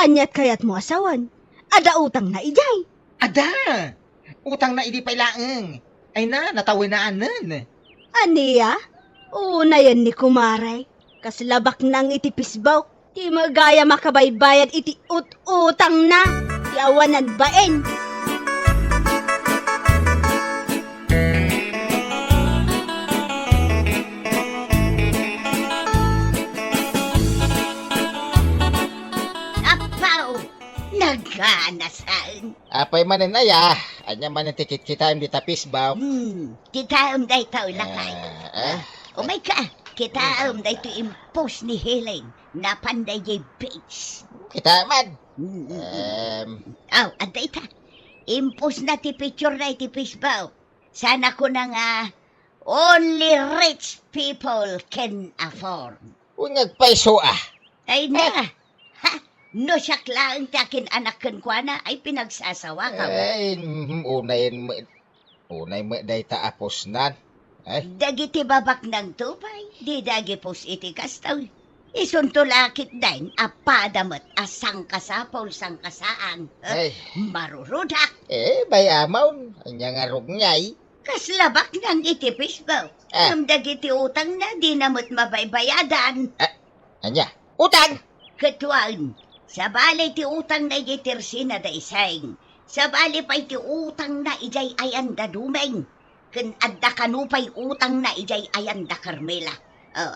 Anyat kayat mo asawan? Ada utang na ijay. Ada! Utang na idi pailaeng. Ay na, natawinaanan. Aniya? Una yan ni kumaray. Kaslabak nang iti Facebook. Di magaya makabaybayad iti utang na. Di awanan baen. Apaw! Nagkanasaan. Apay manin aya. Anya manin tikit kita im di tapis ba? Kitaom day tao lakay. Ah, Umay ka, kitaom day to impose ni Helen na panday jay base. kita man. Aday ta. Impose na ti picture na iti Facebook. Sana ko na nga, only rich people can afford. Ungag paiso ah. Ay na, ha, no siya lang takin anak kan kwa na ay pinagsasawa ka mo. Ay, unay mo day ta apos nan. Ay, Dagiti babak ng tupay, di dagi pos iti kastaw. Isuntulakit din, apadamot asang kasapol sang kasaan. ay. Marurudak, Bayamaw. Anya nga rugnyay. kaslabak ng iti Facebook. Ah. Ang dagiti utang na di namot mabaybayadan. Anya, utang! Katuan, sa bali ti utang na iti na da isang. Sa bali pa iti utang na ijay ayan da dumeng. Kan adda kanupay utang na ijay ayan da Carmela.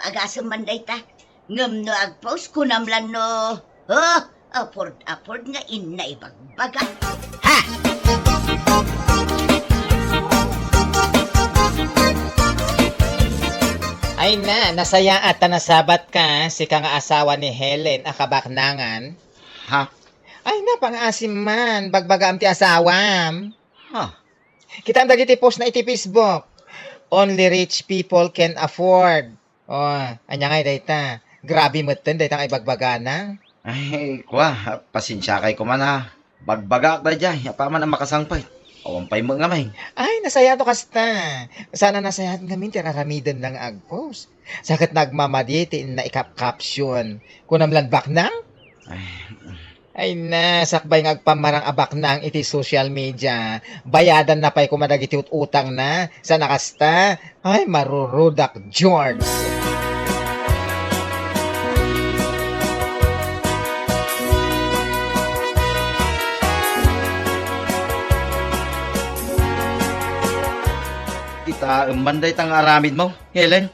Agasam man day ta. Ngam no agpost kunamlan no. Apord nga in na ibagbaga. Ay na, nasaya at nasabat ka si kang asawa ni Helen akabaknangan. Ha? Ay na, pang-asim man, bagbagam ti asawam. Ha? Kita ang dagiti post na iti Facebook. Only rich people can afford. Anya nga dayta. Grabe mo ten, dayta nga ibagbagana. Ay, kwa, pasensya kay ko man ha. Bagbagak na dyan, pa man ang makasangpay. Awampay mo nga may. Ay, nasaya to kasta. Sana nasayahan kami tiraramidan ng agpost. Sakit nagmamaditin na ikap-caption. Kunamlan baknang? Ay na, sakbay ng agpamarang abak na ang iti social media. Bayadan na pa'y kumadagiti utang na. Sa nakasta, ay marurudak George. Ita, manday tang aramid mo, Helen.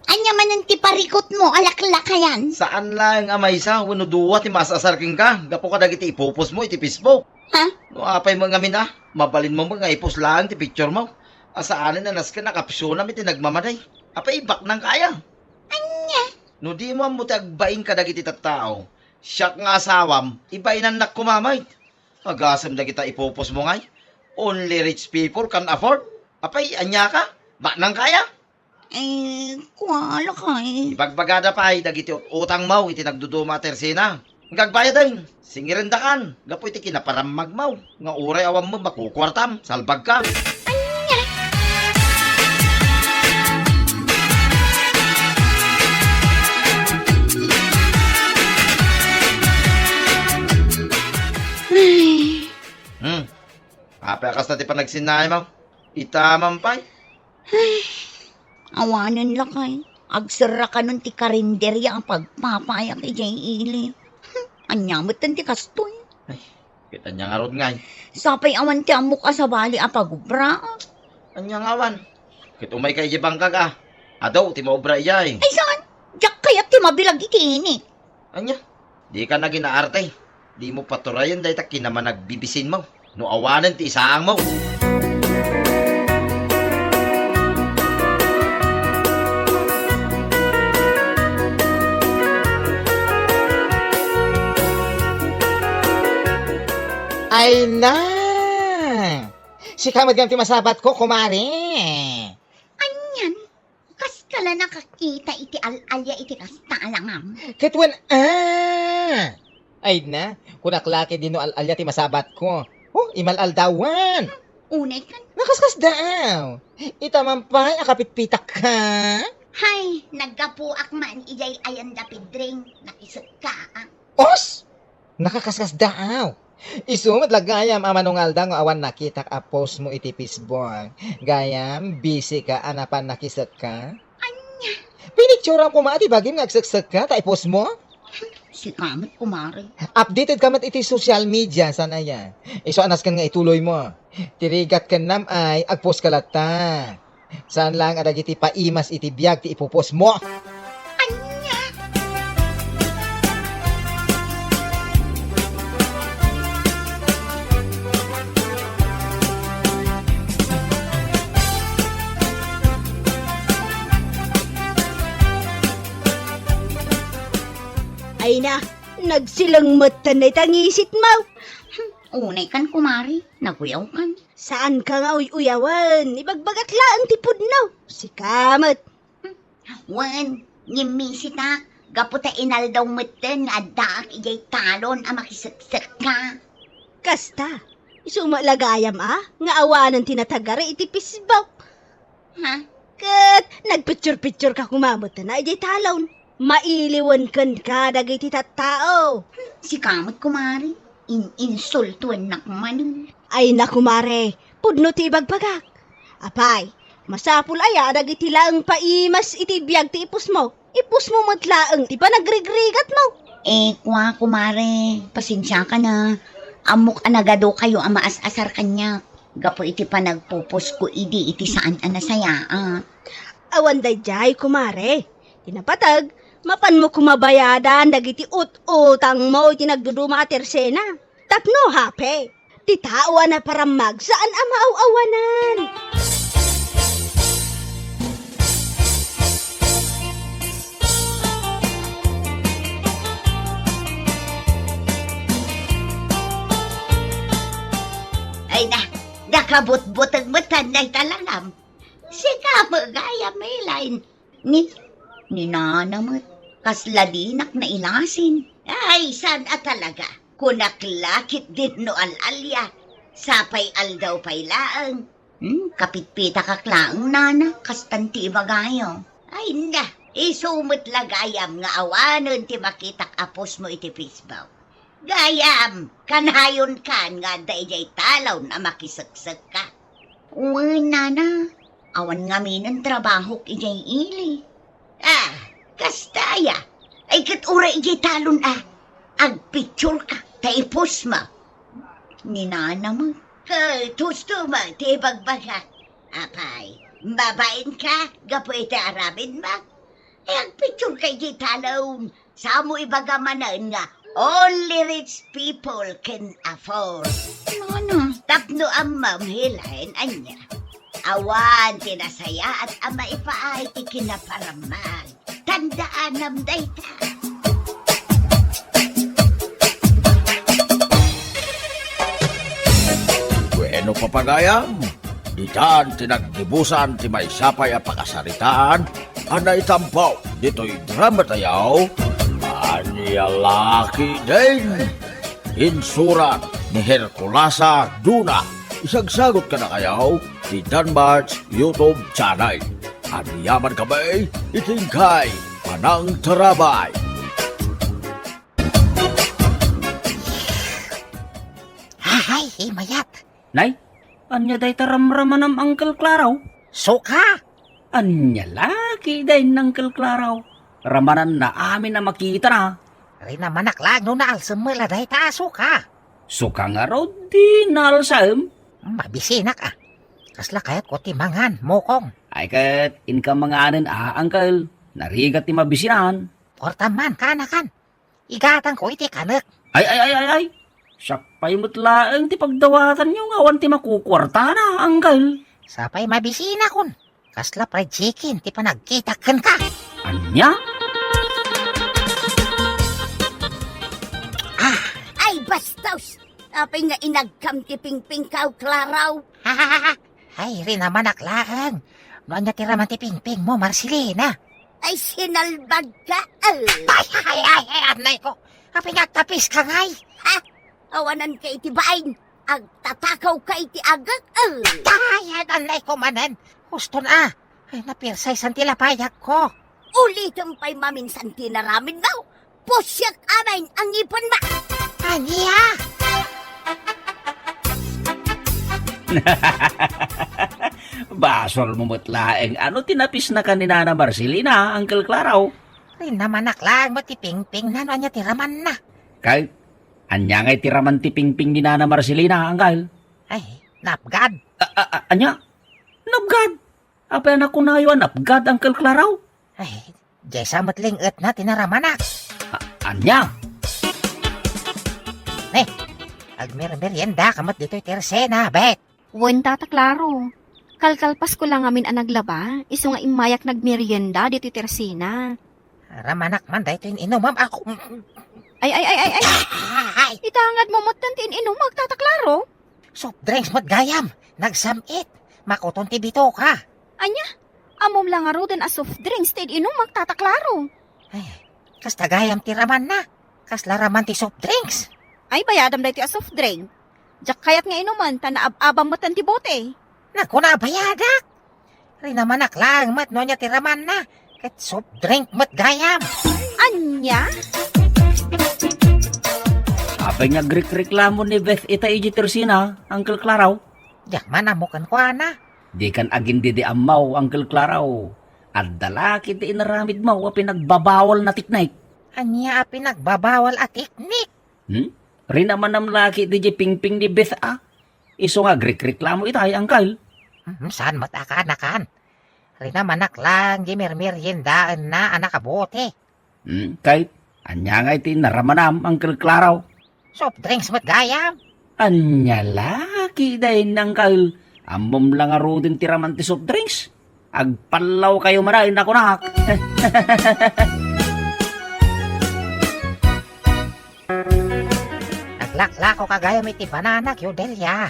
Anya man ang tiparikot mo, alaklakayan. Saan lang amay sa, wano duwa ti masasarking ka. Gapo ka dagiti ipupos mo, iti Facebook. Ha? No, apay mo nga mina, mabalin mo mga ipos lang ti picture mo. Asaanin na nas ka nakapsyon namin ti nagmamaday. Apay ibak nang kaya. Anya? No di mo mo tagbain ka dagiti tattao. Siyak nga asawam, ibainan nak kumamay. Agasam na kita ipupos mo ngay. Only rich people can afford. Apay, anya ka? Bak nang kaya? Kuala ka Ibagbagada pa ay dagiti utang mau iti nagduduma tersina. Ngagbayad din. Singirendakan. Gapo iti kinaparamag mau. Nga uray awam mo makukwartam. Salbag ka. Apekas na ti panagsinay mo. Itaman pa. Awanan lakay. Agsara ka nun ti karinderya ang pagpapayak ijay ili. Anyamot ti kastoy. Kita niya nga rod ngay. Sapay awan ti amok ka sa bali apagubra. Anya nga awan. Kit umay kay jibang kaga. Adaw, ti maubra iyay. Ay saan? Diyak kaya't ti mabilag iti ini. Anya, di ka na ginaarte. Di mo paturayan dahil taki naman nagbibisin mo. No awanan ti isaang mo. Ay na! Si kamad ganti masabat ko, kumari. Anyan, kas kala nakakita iti al-alya iti kastalangam. Katwan, Ay na, kunaklaki din no al-alya ti masabat ko. Oh, imal-aldawan. Unay kan, Nakaskas daw. Itamampay, akapitpitak ka. hay, naggapuak man ijay ayan dapidring, nakisot ka. Os! Nakakaskas daw. Isumad lagayam amanungalda nga awan nakitak a post mo iti Facebook. Gayam, busy ka, anapan nakisat ka. Anya, Pinicturean ko maati bagim nga agsagsag ka, ta post mo. si kamot kumari. Updated ka mat iti social media, sana ya. Iso anas kan nga ituloy mo. Tirigat kan nam ay, agpost ka lata. Saan lang adag iti paimas iti biyag ti ipopost mo. Anya, Ay na, nagsilang mata na itangisit mo. unay kan kumari, naguyaw kan. Saan ka nga uyawan? Ibagbagat laang tipod no. Si kamot. Wan, ngimisita, gaputa inaldaw meten nga daak ijay talon a makisaksak ka. Kasta, isumalagayam nga awanan tinatagari iti Facebook. Ha? Kat, nagpicture-picture ka kumamot na ijay talon. Mailiwan kan ka dagiti tattao. Si kamot kumari, insultuan na kumanon. Ay naku mare, pudno ti bagbagak. Apay, masapul aya dagiti laang paimas iti biyag ti ipus mo. Ipus mo matlaang ti panagregregat mo. Kwa kumare, pasensya ka na. Amok anagado kayo ang maas-asar kanya. Gapo iti panagpupos ko idi iti saan anasaya. Awan dayjay kumare. Tinapatag, mapan mo kumabayadan dagiti ut-utang mo iti nagduduma a tersena. Tapno hape. Ti tao na paramag saan ang maaw-awanan. Ay na, nakabut-butag-butan na italangam. Si kamagaya may line. Ni nanamot, kasladinak na ilasin. Ay, saan talaga? Kunaklakit din no al-alya. Sapay aldaw pay laang. Kapitpita kaklaang nana, kastanti bagayo. Ay na, isumot lagayam nga awanon ti makitak apos mo iti Facebook. Gayam, kanayon kan nga dayjay talaw na makisagsak ka. Uy, nana, awan nga minan trabaho ijay ili. Kastaya, ay katura ijay talon agpicture ka, taipos mo. Ni nana mo, tusto mo, tibagbaga. Apay, babain ka, gapo iti arabin mo. Agpicture ka ijay talon, sa mo ibagamanan nga, only rich people can afford. Ano? Tapno ang mamhilain anya. Awan, tinasaya at ama ipaay ti kinaparamag. Tandaan nam dayta. Bueno papagayam, ditan tinagdibusan ti may sapay a pakasaritaan, anay tampaw dito'y drama tayaw, anyalaki din. Insuran ni Herculasa Duna, isagsagot ka na kayaw di Danmarts YouTube channel. Aniyaman kami, itingkay, panang tarabay. Hay, mayat. Nay, anya day taramraman ng Uncle Claraw? Suka. Anya laki day ng Uncle Claraw. Ramanan na amin na makita na. Rin naman naklag no na alsamela dahi ta suka. Suka nga raw di nalsam. Mabisinak Kasla kayat ko timangan, mokong. Ay kat, inka mga anin Uncle. Narigat ti mabisinan. Portaman, kanakan. Igatan ko iti kanek. Ay. Sakpay mutlaang ti pagdawatan nyo nga awan ti makukwarta na, Uncle. Sapay mabisina kun. Kasla fried chicken, ti panagkitakan ka. Anya? Ay, bastos! Apay nga inagkam ti pingping ka, Klaraw. Ay, rin naman aklaan. Noon niya tira man ti pingping mo, Marcelina. Ay sinalbag ka, Ay, anay ko. Kapag nagtapis ka ngay. Awanan ka iti bain. Ag tatakaw ka iti agak, Ay, anay ko manan. Gusto na. Ay, napirsay san tilapayak ko. Ulitin pa'y maminsan tinaramin daw. Pusyak amain ang ipon ba? Anya? Basol mo mutlaeng ano tinapis na kanina na Marcelina, Uncle Claraw. Rin naman aklaan mo ti pingping na noon niya tiraman na. Kahit anya nga'y tiraman ti pingping ni Nana Marcelina, Uncle. Ay, napgad. Anya? Napgad. Apa na kunayo napgad, Uncle Claraw? Ay, jesa matlingat na tinaraman na. Anya? Agmer-merienda kamat dito'y tersena, bet. Wen tata klaro. Kalkalpas ko lang amin ang naglaba, iso nga imayak nagmerienda dito tersina. Ramanak man dahito inumam ako. Ay. Ay, Itangad mo matantin inumag tata klaro. soft drinks mat gayam. Nagsamit. Makuton ti bito ka. Anya, amom lang aro din a soft drinks tid inumag tata klaro. Ay, kas tagayam ti raman na. Kas laraman ti soft drinks. Ay bayadam dito a soft drink. Jak kayat nga inuman, tanaab-abang mo tanti bote. Naku na bayadak. Rin naman aklang mat no niya ti raman na. Kat soft drink mat gayam. Anya? Apay nga reklamo ni Beth ita iji tersina, Uncle Claraw. Jak manamukan ko na. Di kan agin di amaw, Uncle Claraw. At dalaki ti inaramid mo, pinagbabawal na tiknay. Anya pinagbabawal at teknik. Rin naman ang laki di pingping ni Beth Iso nga reklamo itay, Uncle. Saan matakaanakan? Rin naman aklang gimer-meriendaan na anak kabote. Kahit anya nga iti naramanam, Uncle Claraw. Soft drinks mat gayam. Anya laki dahin, Uncle. Amom lang aro din tiraman ti soft drinks. Agpalaw kayo marahin ako nak. Naglako kagayam iti banana kyo delya.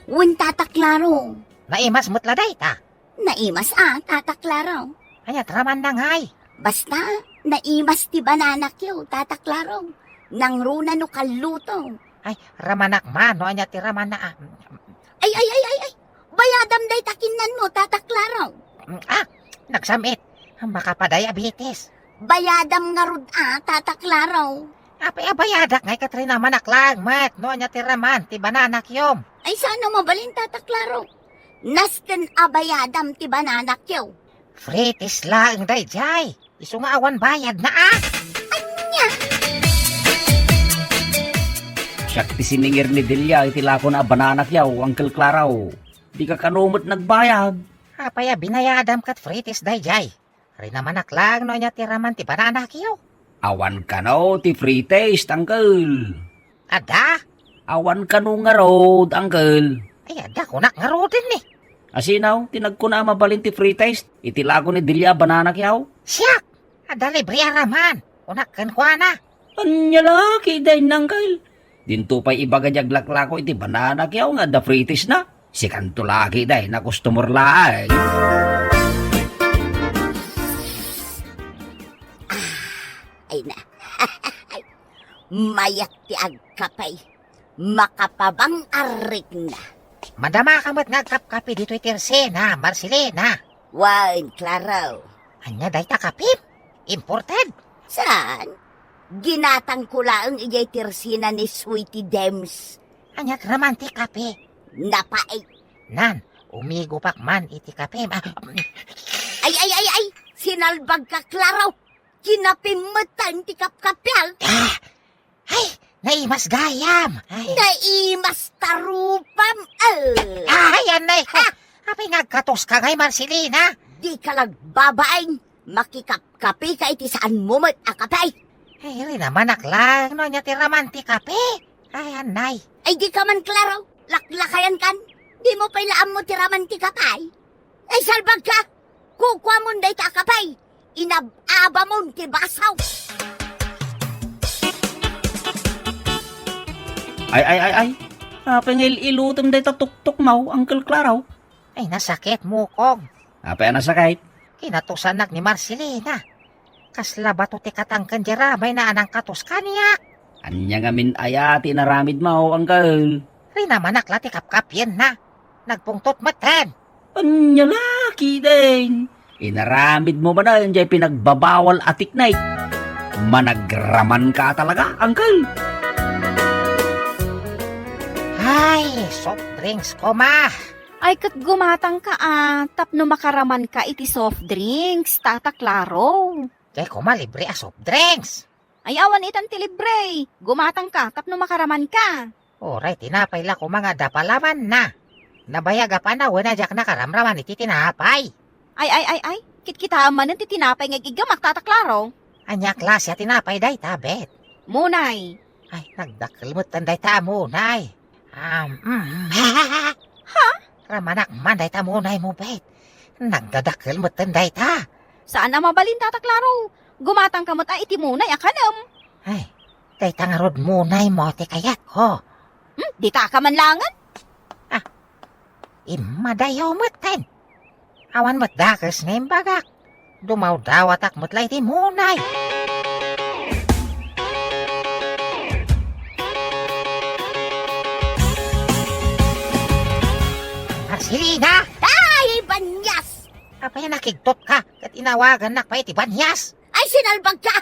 Wen tata Klaro. Naimas mo't laday ta. Naimas tata Klaro. Anya traman na ngay. Basta, naimas ti banana kyo, tata Klaro. Nang runa no kaluto. Ay, ramanak man, no anya ti ramana. Ay. Bayadam day takinan mo, tata Klaro. Nagsamit. Makapadiabetes. Bayadam nga rod tata Klaro. Apay abayadak ngay katri naman aklang, mat. No anya ti raman, ti banana kyom. Ay sana mabalin, tata Klaro. Nasken abayadam ti banana kyo. Fritis lang day jay. Iso nga awan bayad na Siyak ti siningir ni Delia iti lako na bananak yaw, Uncle Claraw. Di ka kanumot nagbayad. Apay binayadam kat fritis day jay. Rin naman aklang, no anya ti raman ti banana kyo. Awan ka no, ti free taste, Uncle. Ada? Awan ka no nga road, Uncle. Ay, ada kunak nga rodin Asinaw, tinagkuna mabalin ti free taste. Iti lako ni Delia bananak yaw. Siyak! Ada libre araman. Kunak kan kwa na. Anya laki dahin, Uncle. Dinto pa'y ibagajag laklako iti bananak yaw nga da free taste na. Si kanto laki dahin na customer laay. Ay na. Mayak ti agkapay. Makapabang arik na. Madama ka mo't nagkap-kapi dito itirsena, Marcelina. Wan, Klaro. Anya day ta kapim? Imported? Saan? Ginatang ko lang iyay tirsina ni Sweetie Dems. Anya kraman ti kape. Napaay. Nan, umigo pak man iti kapim. Ay. Sinalbag ka, Klaro. Kinapimatan ti kapkapyal. Ay, naimas gayam. Naimas tarupam. Ay, anay ko. Apay nagkatos ka ngay, Marcelina. Di ka lagbabaing. Makikapkapi ka iti saan mo mat akapay. Ay, rin naman aklang. No, nya ti raman ti kape. Ay, anay. Ay di ka man, Klaro. Laklakayan kan. Di mo pailaan mo tiraman ti kapay. Ay salbag ka. Kukwa mo day ta kapay. Inababa mo ti basaw. Ay. Apa nga ilutom day tatuktok mo, Uncle Claro? Ay, nasakit mo, Kong. Apa na sakit? Kinatusanak ni Marcelina. Kasla ba to ti katangkan jara, may naanang katos kaniya. Anya nga min ayati na ramid mo, Uncle. Rina manakla ti kapkapyen na. Nagpungtot matan. Anya laki din. Inaramid mo ba na yun dyan pinagbabawal atik na Managraman ka talaga, Uncle. Ay, soft drinks ko, ma. Ay, kat gumatang ka tapno makaraman ka iti soft drinks, Tata Claro. Kaya ko libre a soft drinks. Ay, awan itan ti libre. Gumatang ka tapno makaraman ka. Oray, tinapay la ko mga dapalaman na. Nabayaga pa na, wala jak nakaramraman iti tinapay. Ay, kitkita man ti tinapay nga gigamak, Tata Claro. Anya klase at tinapay day tabet. Munay. Ay, nagdakalmutan day ta munay. Ha? Ramanak man day ta munay mo bet. Nagdadakalmutan day ta. Saan na mabalin, Tata Claro? Gumatang ka mo't iti munay akanam. Ay, day ta nga rod munay mo ti kayat ko. Di ta ka man langan. Imadayaw mutan. Awan mo't dakas na imbagak. Dumaw daw atak mo't lay ti munay. Marcelina! Ay, banyas! Apay nakigtot ka kat inawagan nak pa iti banyas. Ay, sinalbag ka!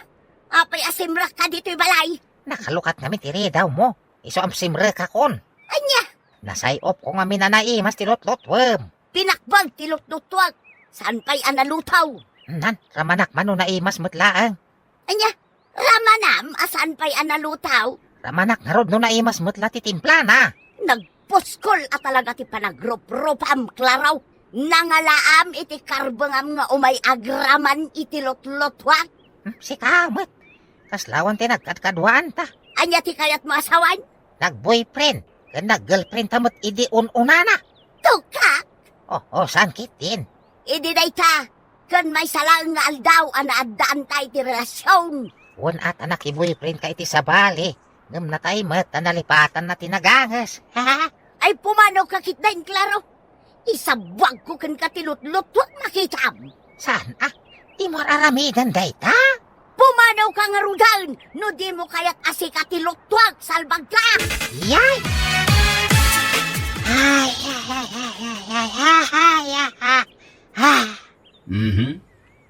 Apay asimrak ka dito'y balay. Nakalukat namin ti redaw mo. Iso am simre ka kon. Anya, Nasayop ko nga minanaimas ti lotlotwem. pinakbag tilot-lutwag. Saan pa'y analutaw? Nan, ramanak mano naimas mutlaang. Anya, ramanam, asan pa'y analutaw? Ramanak narod no naimas mutla ti timpla na. Nagpuskol at talaga ti panagrop-ropam, klaraw. Nangalaam iti karbangam nga umay agraman iti lot-lotwag. Si kamot. Kaslawan ti nagkadkadwaan ta. Anya ti kayat mo asawan? Nag-boyfriend. Kan nag-girlfriend tamot idi un-unana. Tukak! Saan kitin? Idi day ta. Kan may salang nga aldaw anaadaan tayo ti relasyon. Wan at anak i-boyfriend ka iti sabali. Ngam na tayo mat, nalipatan na tinagangas. Ha? Ay pumanaw kakit na klaro. Isabwag ko kan katilot-lutwag makitam. Saan Di mo aramidan day ta? Pumanaw ka nga rudan, no di mo kaya't asikatilotwag, salbag ka! Yay! Ay,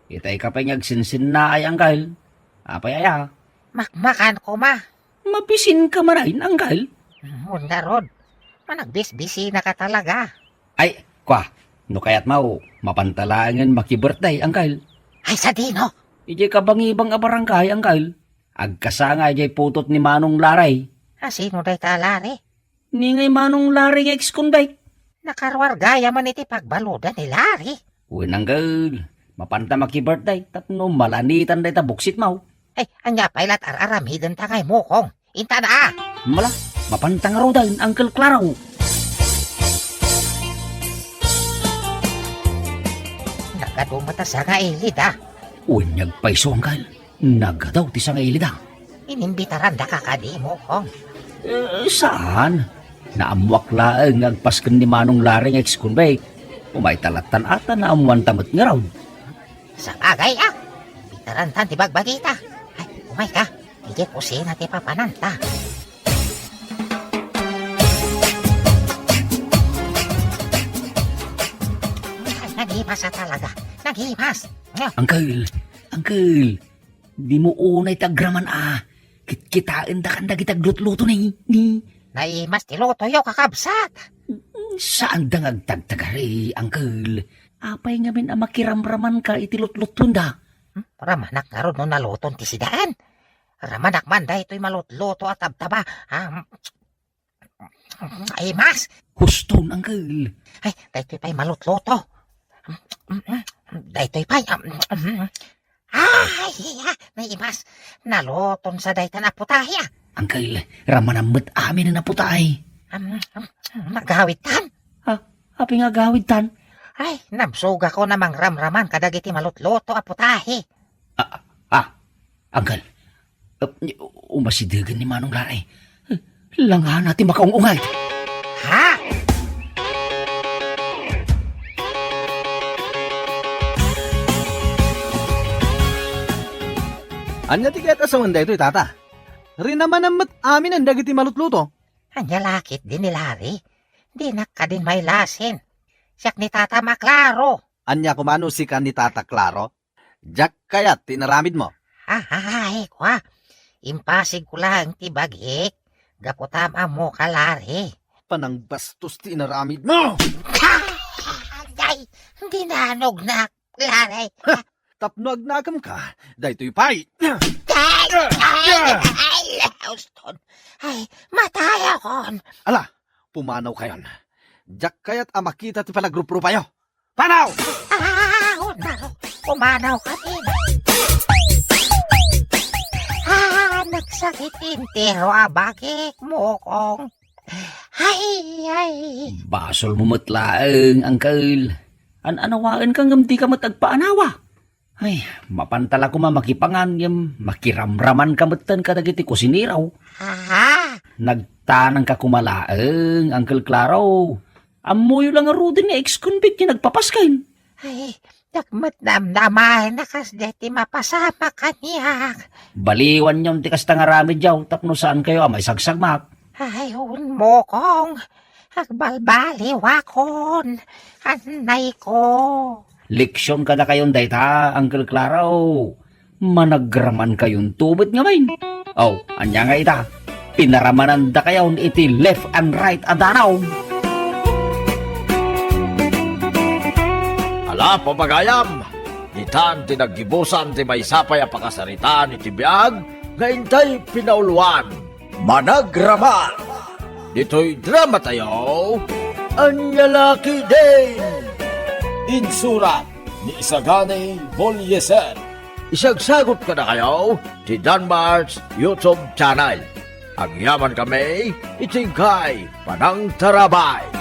Itay ka pa nagsinsin na ay, Uncle. Apay aya. Makmakan ko ma. Mapisin ka marahin, Uncle. Munda rod. Managbis-bisi na ka talaga. Ay, no kayat mau, mapantalangan maki-birthday, Uncle. Ay, sa dino. Ijay kabangibang abarangkay, Uncle. Agkasanga ijay putot ni Manong Laray. Sino day talari? Ni ngay Manong Laray nga ex-convict. Nakarwargaya man iti pagbaludan ni Lari. Uy, Uncle. Mapanta maki-birthday. Tapno malanitan day tabuksit mau. Ay, anya pailat araramidan tangay mo kong. Inta na Mala, mapantang rodan, Uncle Claro. Nagadumata sa nga ilid Uy, nagpaiso, Uncle. Nagadaw ti sa nga ilida. Inimbitaran da ka kadi mo kong. Saan? Naamuak laeng agpasken ni Manong Laray nga ex-convict. Umay talatan ata na amuan tamot nga raw. Sa bagay Bitaran tan ti bagbagita. Ay, umay ka. Ije kusina ti papananta. Naghimas talaga. Naghimas. Uncle, di mo unay tagraman Kitkitain da kanda kitaglut-luto ni. Naimas ti lotoyo kakabsat. Saan da ngagtagtagari, Uncle? Apay nga min makiramraman ka itilot-luton da. Ramanak nga ron no naluton ti sidaan. Ramanak man da ito'y malutluto at tabtaba. Ay, mas. Huston, Uncle. Ay, da ito'y pa'y malutluto. Da ito'y pa'y... naimas. Naluton sa daytan na putahe Uncle, ramanamot amin na naputay. Nagawid tan. Api nga gawid tan. Ay, nabsuga ko namang ramraman kadagiti malutluto a putahe. Uncle, umasidagan ni Manong Laray. Langahan natin makaungungay. Ha? Anya ti ket asawan da ito tata. Rin naman amat amin ang dagiti malutluto. Anya lakit din nilari. Di ka din may lasin. Siyak ni tata maklaro. Anya kumano si kan ni Tata Claro. Jack kayat tinaramid mo. Ay, kwa. Impasig ko lang ti bagik. Gaputama mo kalari. Panang bastos tinaramid mo. Ay, hindi nanog na, klari. Tapno agnagam ka. Daytoy pay. Houston. Ay, matay akon. Ala, pumanaw kayon. Jack kayat amakita ti palagrupo payo. Panaw! Pumanaw ka din. Nagsakitin tiro bagik mo kong. Ay. Basol mo matlaang, Uncle. Anawaan kang gamti ka matagpaanawa. Ay, mapantala ko mamakipangan yung makiramraman ka matan ka dagiti kusiniraw. Nagtanang ka kumalaang, Uncle Claro. Amoy lang aro din ni ex-convict yung nagpapaskain. Ay, nagmat namnaman nakas deti mapasama kaniyak. Baliwan yung tikas tangarami jaw, tapno saan kayo amay sagsagmak. Ay, mo kong. Agbalbaliwakon. Anay ko. Leksyon ka na kayon dayta, Uncle Claro. Managraman kayong tubot nga main. Oh, anya nga ita. Pinaramanan da kayon iti left and right adanaw. Ala, pamagayam! Itan tinaggibusan ti may sapay a pakasaritaan iti biag, nga intay pinauluan. Managraman! Dito'y drama tayo, Anyalaki Din! Insurat ni Isagani Bolyeser. Isagsagot ka na kayo ti Danmar's YouTube channel. Ang yaman kami, itingkay Panang Tarabay.